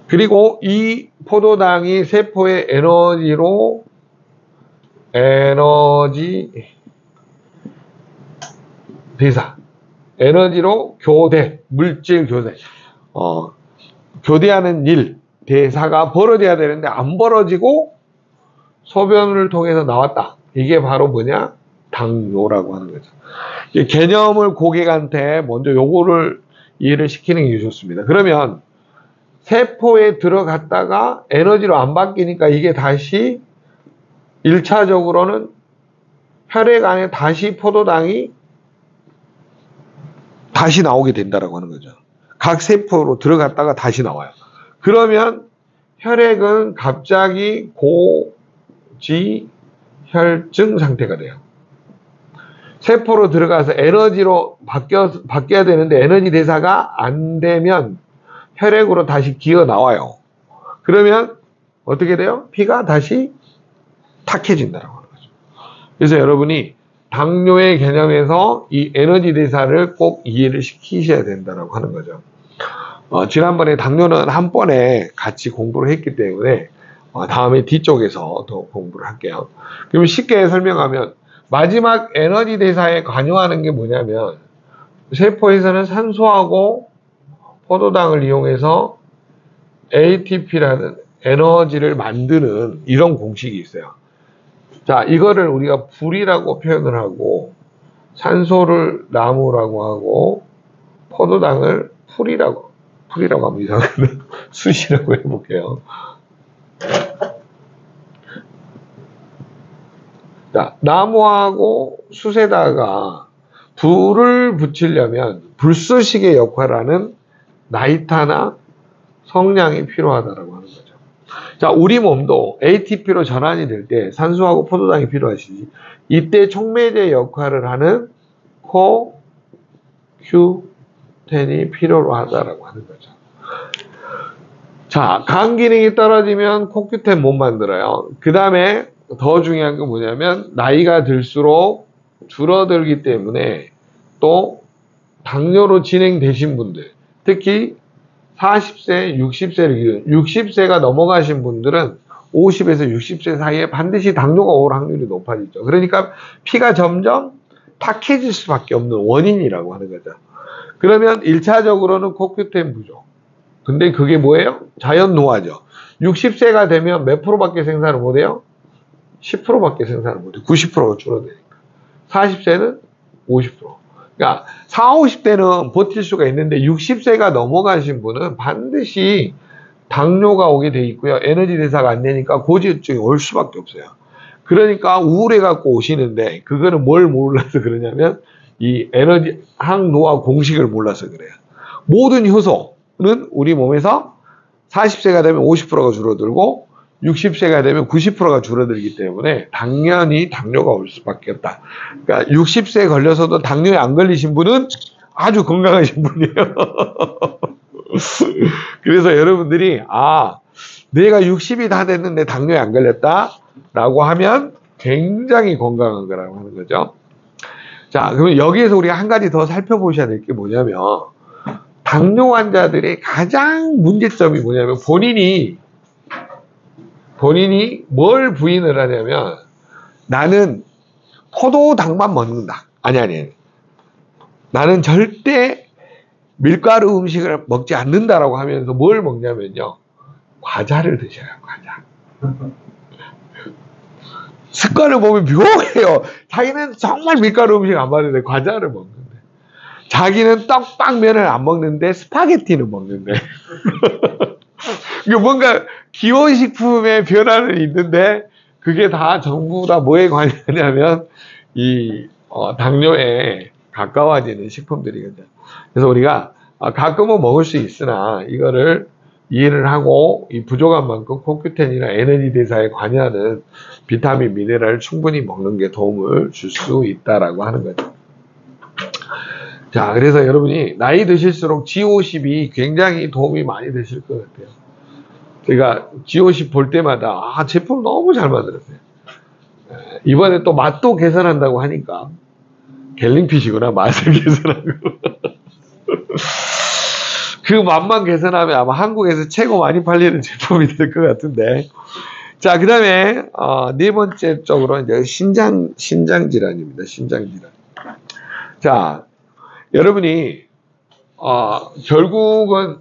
Speaker 1: 그리고 이 포도당이 세포의 에너지 대사, 에너지로 물질 교대, 교대하는 일, 대사가 벌어져야 되는데 안 벌어지고 소변을 통해서 나왔다. 이게 바로 뭐냐? 당뇨라고 하는 거죠. 이 개념을 고객한테 먼저 요거를 이해를 시키는 게 좋습니다. 그러면 세포에 들어갔다가 에너지로 안 바뀌니까 이게 다시 1차적으로는 혈액 안에 다시 포도당이 다시 나오게 된다라고 하는 거죠. 각 세포로 들어갔다가 다시 나와요. 그러면 혈액은 갑자기 고지혈증 상태가 돼요. 세포로 들어가서 에너지로 바뀌어야 되는데 에너지 대사가 안 되면 혈액으로 다시 기어 나와요. 그러면 어떻게 돼요? 피가 다시 탁해진다라고 하는 거죠. 그래서 여러분이 당뇨의 개념에서 이 에너지 대사를 꼭 이해를 시키셔야 된다라고 하는 거죠. 지난번에 당뇨는 한 번에 같이 공부를 했기 때문에 다음에 뒤쪽에서 더 공부를 할게요. 그럼 쉽게 설명하면 마지막 에너지 대사에 관여하는 게 뭐냐면 세포에서는 산소하고 포도당을 이용해서 ATP라는 에너지를 만드는 이런 공식이 있어요. 자, 이거를 우리가 불이라고 표현을 하고 산소를 나무라고 하고 포도당을 풀이라고 하면 이상한데 숯이라고 해볼게요. 자, 나무하고 숯에다가 불을 붙이려면 불쏘시개 역할을 하는 나이타나 성냥이 필요하다라고 하는 거죠. 자, 우리 몸도 ATP로 전환이 될 때 산소하고 포도당이 필요하시지. 이때 촉매제 역할을 하는 CoQ10이 필요로 하다라고 하는 거죠. 자, 간 기능이 떨어지면 CoQ10 못 만들어요. 그 다음에 더 중요한 건 뭐냐면 나이가 들수록 줄어들기 때문에 또 당뇨로 진행되신 분들, 특히 40세, 60세를 60세가 넘어가신 분들은 50에서 60세 사이에 반드시 당뇨가 올 확률이 높아지죠. 그러니까 피가 점점 탁해질 수밖에 없는 원인이라고 하는 거죠. 그러면 1차적으로는 CoQ10 부족. 근데 그게 뭐예요? 자연 노화죠. 60세가 되면 몇 프로밖에 생산을 못해요? 10%밖에 생산을 못해요. 90%가 줄어드니까. 40세는 50%. 그러니까 40, 50대는 버틸 수가 있는데 60세가 넘어가신 분은 반드시 당뇨가 오게 돼 있고요. 에너지 대사가 안 되니까 고지혈증이 올 수밖에 없어요. 그러니까 우울해 갖고 오시는데 그거는 뭘 몰라서 그러냐면 이 에너지 항노화 공식을 몰라서 그래요. 모든 효소는 우리 몸에서 40세가 되면 50%가 줄어들고 60세가 되면 90%가 줄어들기 때문에 당연히 당뇨가 올 수밖에 없다. 그러니까 60세에 걸려서도 당뇨에 안 걸리신 분은 아주 건강하신 분이에요. 그래서 여러분들이 내가 60이 다 됐는데 당뇨에 안 걸렸다 라고 하면 굉장히 건강한 거라고 하는 거죠. 자, 그러면 여기에서 우리가 한 가지 더 살펴보셔야 될 게 뭐냐면 당뇨 환자들의 가장 문제점이 뭐냐면 본인이 뭘 부인을 하냐면 나는 포도당만 먹는다. 아니. 나는 절대 밀가루 음식을 먹지 않는다라고 하면서 뭘 먹냐면요. 과자를 드셔요, 과자. 습관을 보면 묘해요. 자기는 정말 밀가루 음식 안 먹는데 과자를 먹는데. 자기는 떡빵면을 안 먹는데 스파게티는 먹는데. 뭔가 기호식품의 변화는 있는데 그게 다 전부 다 뭐에 관여하냐면 이 당뇨에 가까워지는 식품들이거든요. 그래서 우리가 가끔은 먹을 수 있으나 이거를 이해를 하고 이 부족한 만큼 코큐텐이나 에너지 대사에 관여하는 비타민, 미네랄을 충분히 먹는 게 도움을 줄 수 있다라고 하는 거죠. 자, 그래서 여러분이 나이 드실수록 G50이 굉장히 도움이 많이 되실 것 같아요. 제가 G50 볼 때마다 제품 너무 잘 만들었어요. 이번에 또 맛도 개선한다고 하니까 갤링핏이구나, 맛을 개선하고. 그 맛만 개선하면 아마 한국에서 최고 많이 팔리는 제품이 될 것 같은데. 자, 그 다음에 네 번째 쪽으로 이제 신장 질환입니다. 신장 질환. 자, 여러분이 결국은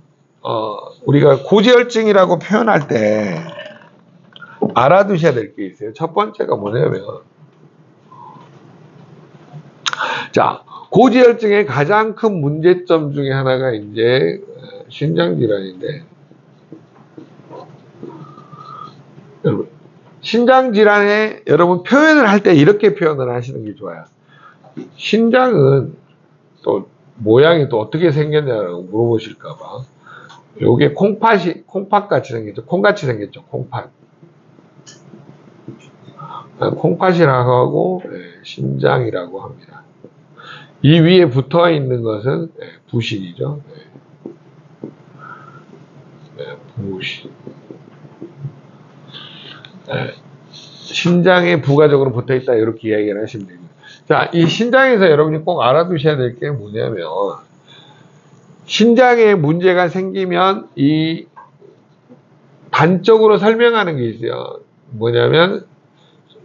Speaker 1: 우리가 고지혈증이라고 표현할 때 알아두셔야 될 게 있어요. 첫 번째가 뭐냐면, 자, 고지혈증의 가장 큰 문제점 중에 하나가 이제 신장질환인데, 여러분, 신장질환에 여러분 표현을 할 때 이렇게 표현을 하시는 게 좋아요. 신장은 또 모양이 또 어떻게 생겼냐고 물어보실까봐. 요게 콩팥같이 생겼죠. 콩같이 생겼죠. 콩팥. 콩팥이라고 하고, 신장이라고 합니다. 이 위에 붙어 있는 것은 부신이죠. 부신. 신장에 부가적으로 붙어 있다, 이렇게 이야기를 하시면 됩니다. 자, 이 신장에서 여러분이 꼭 알아두셔야 될 게 뭐냐면, 신장에 문제가 생기면 이 단적으로 설명하는 게 있어요. 뭐냐면,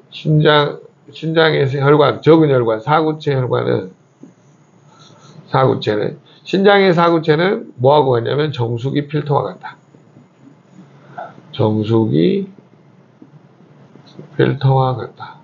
Speaker 1: 신장에서 혈관, 적은 혈관, 사구체 혈관은, 신장의 사구체는 뭐하고 같냐면 정수기 필터와 같다. 정수기 필터와 같다.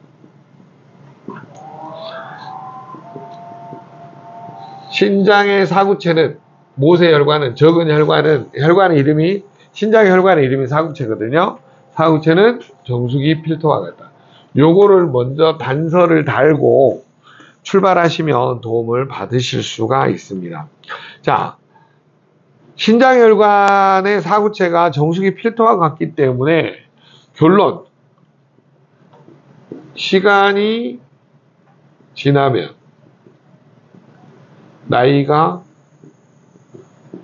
Speaker 1: 신장의 사구체는, 모세혈관은, 적은 혈관의 이름이, 신장의 혈관의 이름이 사구체거든요. 사구체는 정수기 필터와 같다. 요거를 먼저 단서를 달고 출발하시면 도움을 받으실 수가 있습니다. 자, 신장혈관의 사구체가 정수기 필터와 같기 때문에 결론, 시간이 지나면, 나이가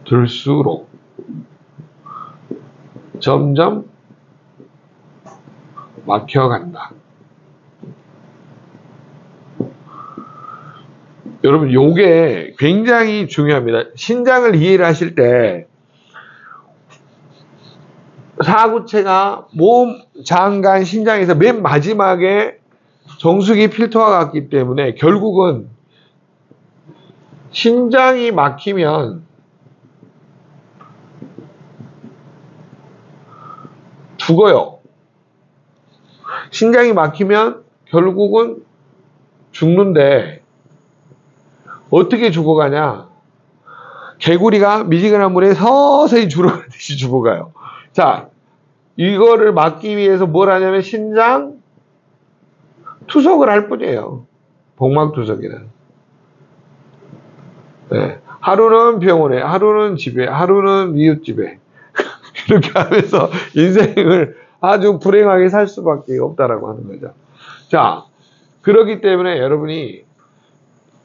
Speaker 1: 들수록 점점 막혀간다. 여러분, 요게 굉장히 중요합니다. 신장을 이해를 하실 때 사구체가 몸, 장, 간, 신장에서 맨 마지막에 정수기 필터와 같기 때문에 결국은 신장이 막히면 죽어요. 신장이 막히면 결국은 죽는데 어떻게 죽어가냐? 개구리가 미지근한 물에 서서히 죽어가듯이 죽어가요. 자, 이거를 막기 위해서 뭘 하냐면 신장 투석을 할 뿐이에요. 복막투석이는. 네. 하루는 병원에, 하루는 집에, 하루는 이웃집에 이렇게 하면서 인생을 아주 불행하게 살 수밖에 없다라고 하는 거죠. 자, 그렇기 때문에 여러분이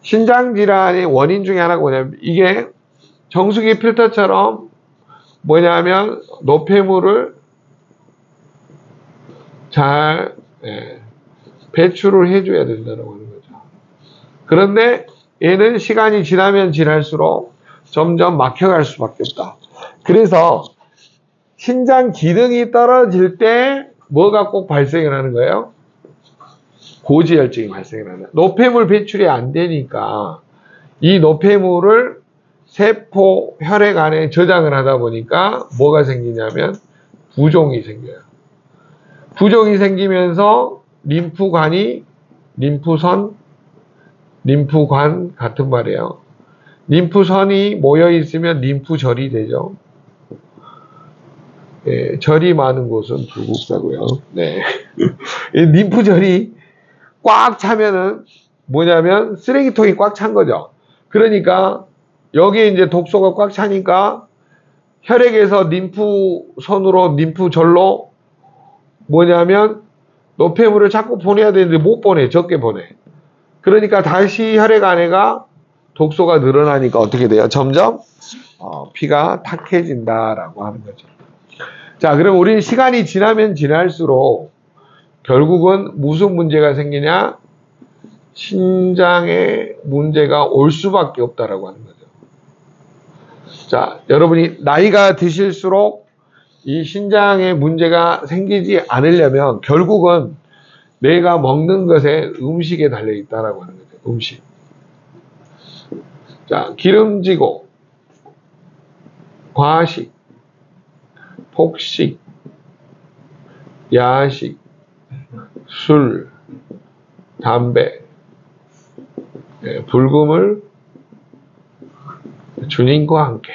Speaker 1: 신장질환의 원인 중에 하나가 뭐냐면, 이게 정수기 필터처럼 뭐냐면 노폐물을 잘 배출을 해줘야 된다고 하는 거죠. 그런데 얘는 시간이 지나면 지날수록 점점 막혀갈 수밖에 없다. 그래서 신장 기능이 떨어질 때 뭐가 꼭 발생을 하는 거예요? 고지혈증이 발생한다. 노폐물 배출이 안 되니까 이 노폐물을 세포 혈액 안에 저장을 하다 보니까 뭐가 생기냐면 부종이 생겨요. 부종이 생기면서 림프관이 림프선, 림프관 같은 말이에요. 림프선이 모여 있으면 림프절이 되죠. 예, 절이 많은 곳은 불국사고요. 네. 림프절이 꽉 차면은 뭐냐면 쓰레기통이 꽉 찬 거죠. 그러니까 여기에 이제 독소가 꽉 차니까 혈액에서 림프선으로 림프절로 뭐냐면 노폐물을 자꾸 보내야 되는데 못 보내. 적게 보내. 그러니까 다시 혈액 안에가 독소가 늘어나니까 어떻게 돼요? 점점 피가 탁해진다라고 하는 거죠. 자, 그럼 우리는 시간이 지나면 지날수록 결국은 무슨 문제가 생기냐? 신장에 문제가 올 수밖에 없다라고 하는 거죠. 자, 여러분이 나이가 드실수록 이 신장에 문제가 생기지 않으려면 결국은 내가 먹는 것에 음식에 달려있다라고 하는 거죠. 음식. 자, 기름지고, 과식, 폭식, 야식, 술, 담배, 불금을 주님과 함께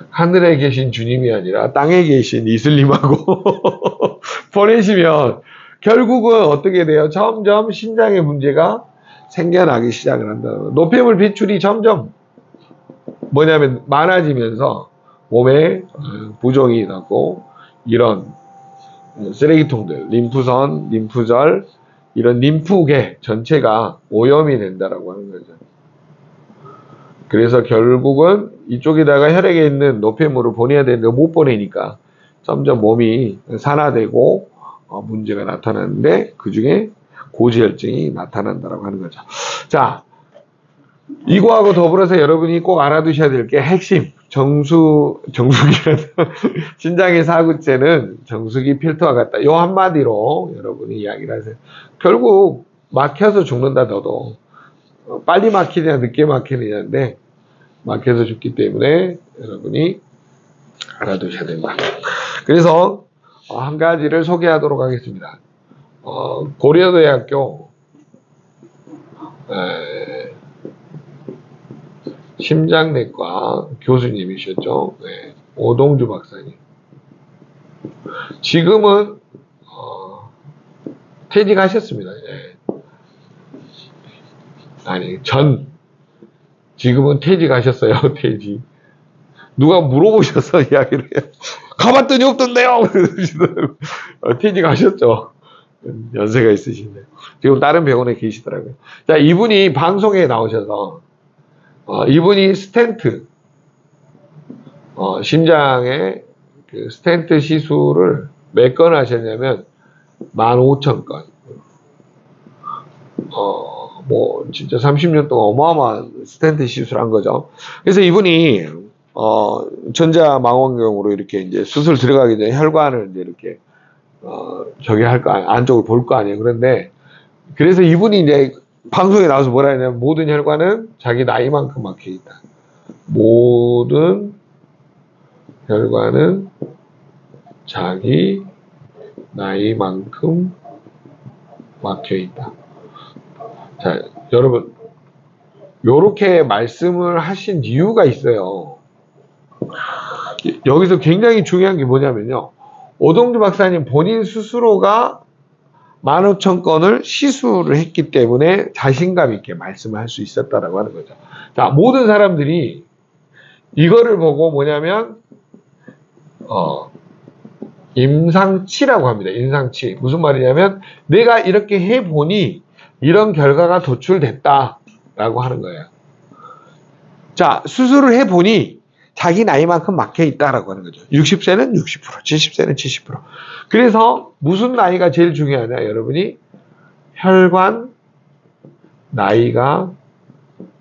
Speaker 1: 하늘에 계신 주님이 아니라 땅에 계신 이슬림하고 보내시면 결국은 어떻게 돼요? 점점 신장의 문제가 생겨나기 시작을 한다. 노폐물 배출이 점점 뭐냐면 많아지면서 몸에 부종이 나고 이런 쓰레기통들, 림프선, 림프절, 이런 림프계 전체가 오염이 된다라고 하는 거죠. 그래서 결국은 이쪽에다가 혈액에 있는 노폐물을 보내야 되는데 못 보내니까 점점 몸이 산화되고 문제가 나타나는데 그 중에 고지혈증이 나타난다라고 하는 거죠. 자, 이거하고 더불어서 여러분이 꼭 알아두셔야 될 게 핵심 정수기라는 신장의 사구체는 정수기 필터와 같다. 요 한마디로 여러분이 이야기를 하세요. 결국 막혀서 죽는다. 너도 빨리 막히냐 늦게 막히느냐인데 막혀서 죽기 때문에 여러분이 알아두셔야 된다. 그래서 한 가지를 소개하도록 하겠습니다. 고려대학교 심장내과 교수님이셨죠. 네, 오동주 박사님. 지금은 퇴직하셨습니다. 네. 아니 지금은 퇴직하셨어요. 퇴직. 누가 물어보셔서 이야기를 해요. 가봤더니 없던데요. 퇴직하셨죠. 연세가 있으신데 지금 다른 병원에 계시더라고요. 자, 이분이 방송에 나오셔서 이분이 스텐트 심장에 그 스텐트 시술을 몇 건 하셨냐면 15,000건. 뭐 진짜 30년 동안 어마어마한 스텐트 시술한 거죠. 그래서 이분이 전자망원경으로 이렇게 이제 수술 들어가기 전에 혈관을 이제 이렇게 저기 할 거 안쪽을 볼 거 아니에요. 그런데 그래서 이분이 이제 방송에 나와서 뭐라 했냐면 모든 혈관은 자기 나이만큼 막혀 있다. 모든 혈관은 자기 나이만큼 막혀 있다. 자, 여러분 요렇게 말씀을 하신 이유가 있어요. 여기서 굉장히 중요한 게 뭐냐면요. 오동주 박사님 본인 스스로가 15,000건을 시술을 했기 때문에 자신감 있게 말씀을 할 수 있었다라고 하는 거죠. 자, 모든 사람들이 이거를 보고 뭐냐면 임상치라고 합니다. 임상치. 무슨 말이냐면 내가 이렇게 해보니 이런 결과가 도출됐다라고 하는 거예요. 자, 수술을 해보니 자기 나이만큼 막혀 있다라고 하는 거죠. 60세는 60%, 70세는 70%. 그래서 무슨 나이가 제일 중요하냐, 여러분이? 혈관 나이가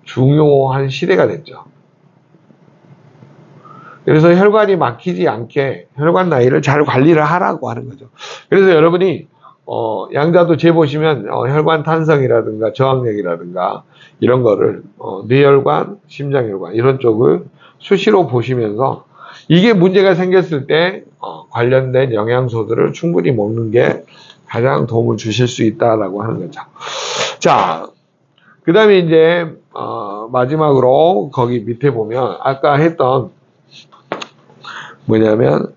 Speaker 1: 중요한 시대가 됐죠. 그래서 혈관이 막히지 않게 혈관 나이를 잘 관리를 하라고 하는 거죠. 그래서 여러분이 양자도 재보시면 혈관 탄성이라든가 저항력이라든가 이런 거를 뇌혈관, 심장혈관 이런 쪽을 수시로 보시면서 이게 문제가 생겼을 때 관련된 영양소들을 충분히 먹는 게 가장 도움을 주실 수 있다라고 하는 거죠. 자, 그 다음에 이제 마지막으로 거기 밑에 보면 아까 했던 뭐냐면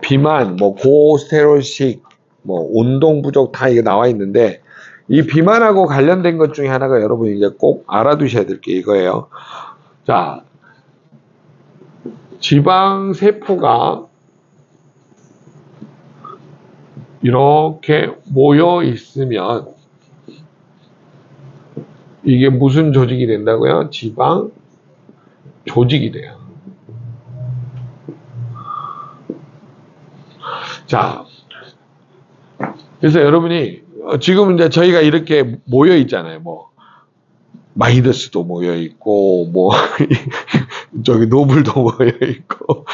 Speaker 1: 비만, 뭐 고스테롤식, 뭐 운동 부족 다 이게 나와 있는데 이 비만하고 관련된 것 중에 하나가 여러분이 이제 꼭 알아두셔야 될 게 이거예요. 자, 지방 세포가 이렇게 모여 있으면 이게 무슨 조직이 된다고요? 지방 조직이 돼요. 자, 그래서 여러분이 지금 이제 저희가 이렇게 모여 있잖아요. 뭐 마이더스도 모여 있고, 뭐 저기 노블도 모여 있고,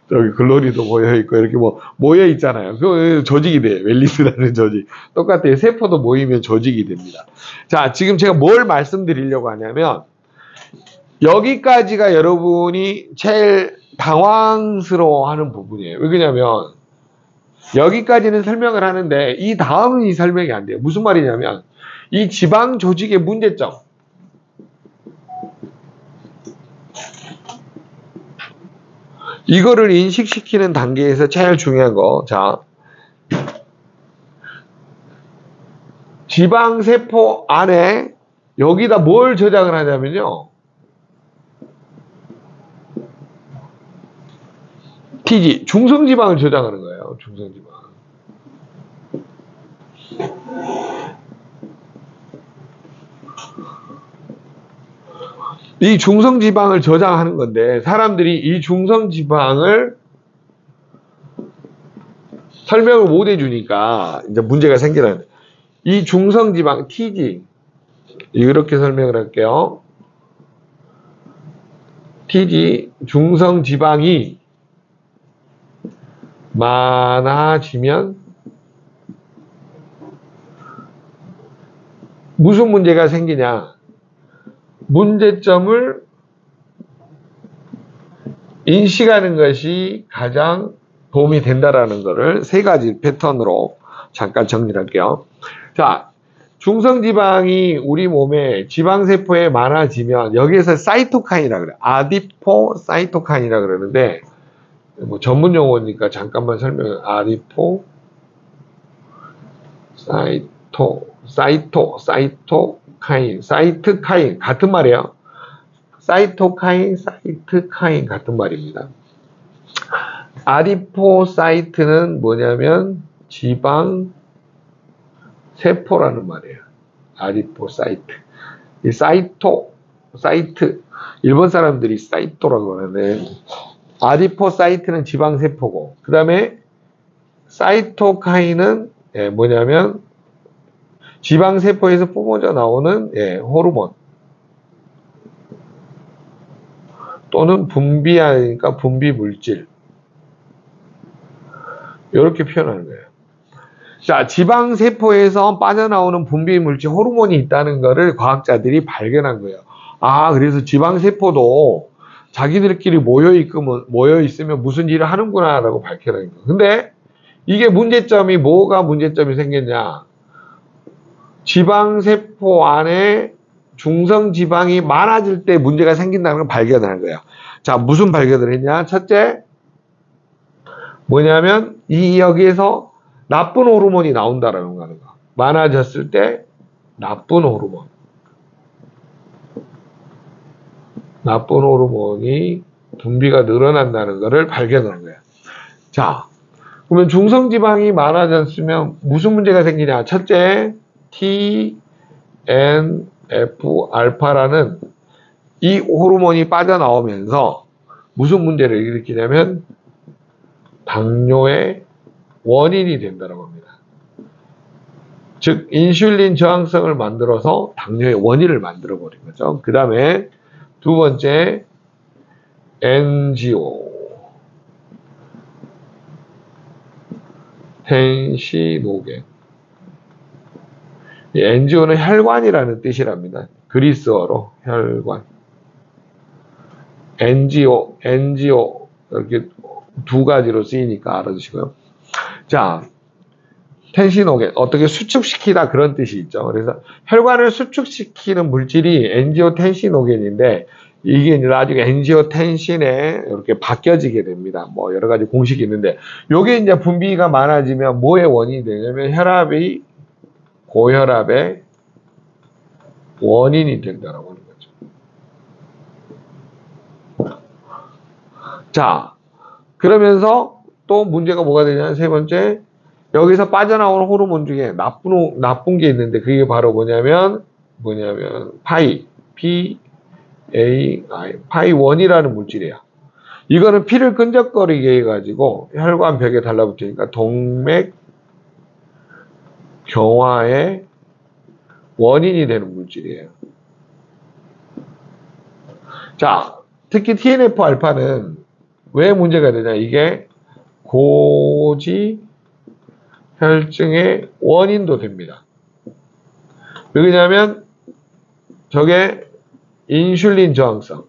Speaker 1: 저기 글로리도 모여 있고 이렇게 뭐 모여 있잖아요. 그 조직이 돼요. 웰리스라는 조직. 똑같아요. 세포도 모이면 조직이 됩니다. 자, 지금 제가 뭘 말씀드리려고 하냐면 여기까지가 여러분이 제일 당황스러워하는 부분이에요. 왜 그러냐면 여기까지는 설명을 하는데 이 다음은 이 설명이 안 돼요. 무슨 말이냐면 이 지방 조직의 문제점. 이거를 인식시키는 단계에서 제일 중요한 거. 자, 지방세포 안에 여기다 뭘 저장을 하냐면요. TG, 중성지방을 저장하는 거예요. 중성지방. 이 중성지방을 저장하는 건데 사람들이 이 중성지방을 설명을 못 해주니까 이제 문제가 생기는 이 중성지방 TG 이렇게 설명을 할게요. TG 중성지방이 많아지면 무슨 문제가 생기냐? 문제점을 인식하는 것이 가장 도움이 된다라는 것을 세 가지 패턴으로 잠깐 정리를 할게요. 자, 중성지방이 우리 몸에 지방세포에 많아지면 여기에서 사이토카인이라고 그래요. 아디포사이토카인이라고 그러는데 뭐 전문 용어니까 잠깐만 설명을 사이토카인, 사이트카인 같은 말이에요. 사이토카인, 사이트카인 같은 말입니다. 아디포사이트는 뭐냐면 지방 세포라는 말이에요. 아디포사이트. 이 사이트. 일본 사람들이 사이토라고 하는데 아디포사이트는 지방 세포고, 그 다음에 사이토카인은 뭐냐면 지방 세포에서 뿜어져 나오는 호르몬 또는 분비하니까 분비 물질 이렇게 표현하는 거예요. 자, 지방 세포에서 빠져나오는 분비 물질 호르몬이 있다는 것을 과학자들이 발견한 거예요. 아, 그래서 지방 세포도 자기들끼리 모여 있으면 무슨 일을 하는구나라고 밝혀낸 거예요. 근데 이게 뭐가 문제점이 생겼냐? 지방세포 안에 중성지방이 많아질 때 문제가 생긴다는 걸 발견하는 거예요. 자, 무슨 발견을 했냐? 첫째, 뭐냐면 여기에서 나쁜 호르몬이 나온다라는 거. 많아졌을 때 나쁜 호르몬이 분비가 늘어난다는 것을 발견한 거예요. 자, 그러면 중성지방이 많아졌으면 무슨 문제가 생기냐? 첫째, TNF-알파라는 이 호르몬이 빠져나오면서 무슨 문제를 일으키냐면 당뇨의 원인이 된다고 합니다. 즉 인슐린 저항성을 만들어서 당뇨의 원인을 만들어 버린 거죠. 그 다음에 두 번째 NGO 텐시노겐. 이 엔지오는 혈관이라는 뜻이랍니다. 그리스어로 혈관. 엔지오 이렇게 두 가지로 쓰이니까 알아두시고요. 자, 텐시노겐 어떻게 수축시키다 그런 뜻이 있죠. 그래서 혈관을 수축시키는 물질이 엔지오텐시노겐인데 이게 나중에 엔지오텐신에 이렇게 바뀌어지게 됩니다. 뭐 여러 가지 공식이 있는데 요게 이제 분비가 많아지면 뭐의 원인이 되냐면 혈압이 고혈압의 원인이 된다라고 하는 거죠. 자, 그러면서 또 문제가 뭐가 되냐면 세 번째, 여기서 빠져나오는 호르몬 중에 나쁜 게 있는데 그게 바로 뭐냐면 파이, 파이1이라는 물질이에요. 이거는 피를 끈적거리게 해가지고 혈관벽에 달라붙으니까 동맥 경화의 원인이 되는 물질이에요. 자, 특히 TNF-알파는 왜 문제가 되냐? 이게 고지 혈증의 원인도 됩니다. 왜냐하면 저게 인슐린 저항성.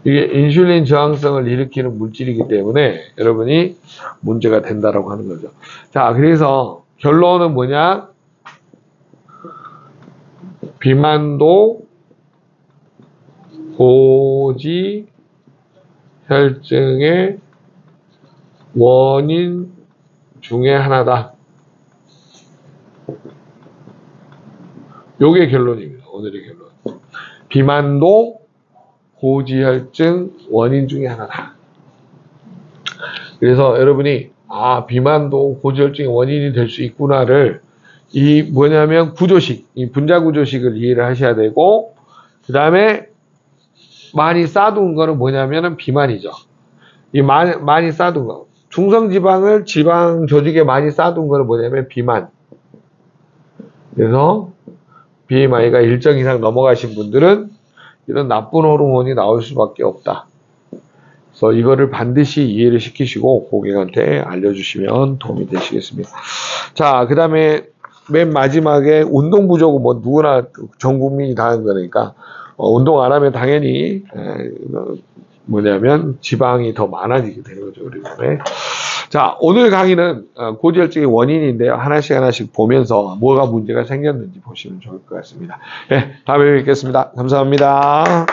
Speaker 1: 이게 인슐린 저항성을 일으키는 물질이기 때문에 여러분이 문제가 된다라고 하는 거죠. 자, 그래서 결론은 뭐냐? 비만도 고지 혈증의 원인 중에 하나다. 요게 결론입니다. 오늘의 결론. 비만도 고지혈증 원인 중에 하나다. 그래서 여러분이 비만도 고지혈증의 원인이 될 수 있구나를 이 뭐냐면 구조식, 이 분자 구조식을 이해를 하셔야 되고 그 다음에 많이 쌓아둔 거는 뭐냐면은 비만이죠. 이 많이 쌓아둔 거. 중성지방을 지방 조직에 많이 쌓아둔 거는 뭐냐면 비만. 그래서 BMI가 일정 이상 넘어가신 분들은 이런 나쁜 호르몬이 나올 수밖에 없다. 그래서 이거를 반드시 이해를 시키시고 고객한테 알려주시면 도움이 되시겠습니다. 자, 그 다음에 맨 마지막에 운동 부족은 뭐 누구나 전 국민이 다 하는 거니까 운동 안 하면 당연히 뭐냐면 지방이 더 많아지게 되는 거죠. 우리 몸에. 자, 오늘 강의는 고지혈증의 원인인데요. 하나씩 보면서 뭐가 문제가 생겼는지 보시면 좋을 것 같습니다. 네, 다음에 뵙겠습니다. 감사합니다.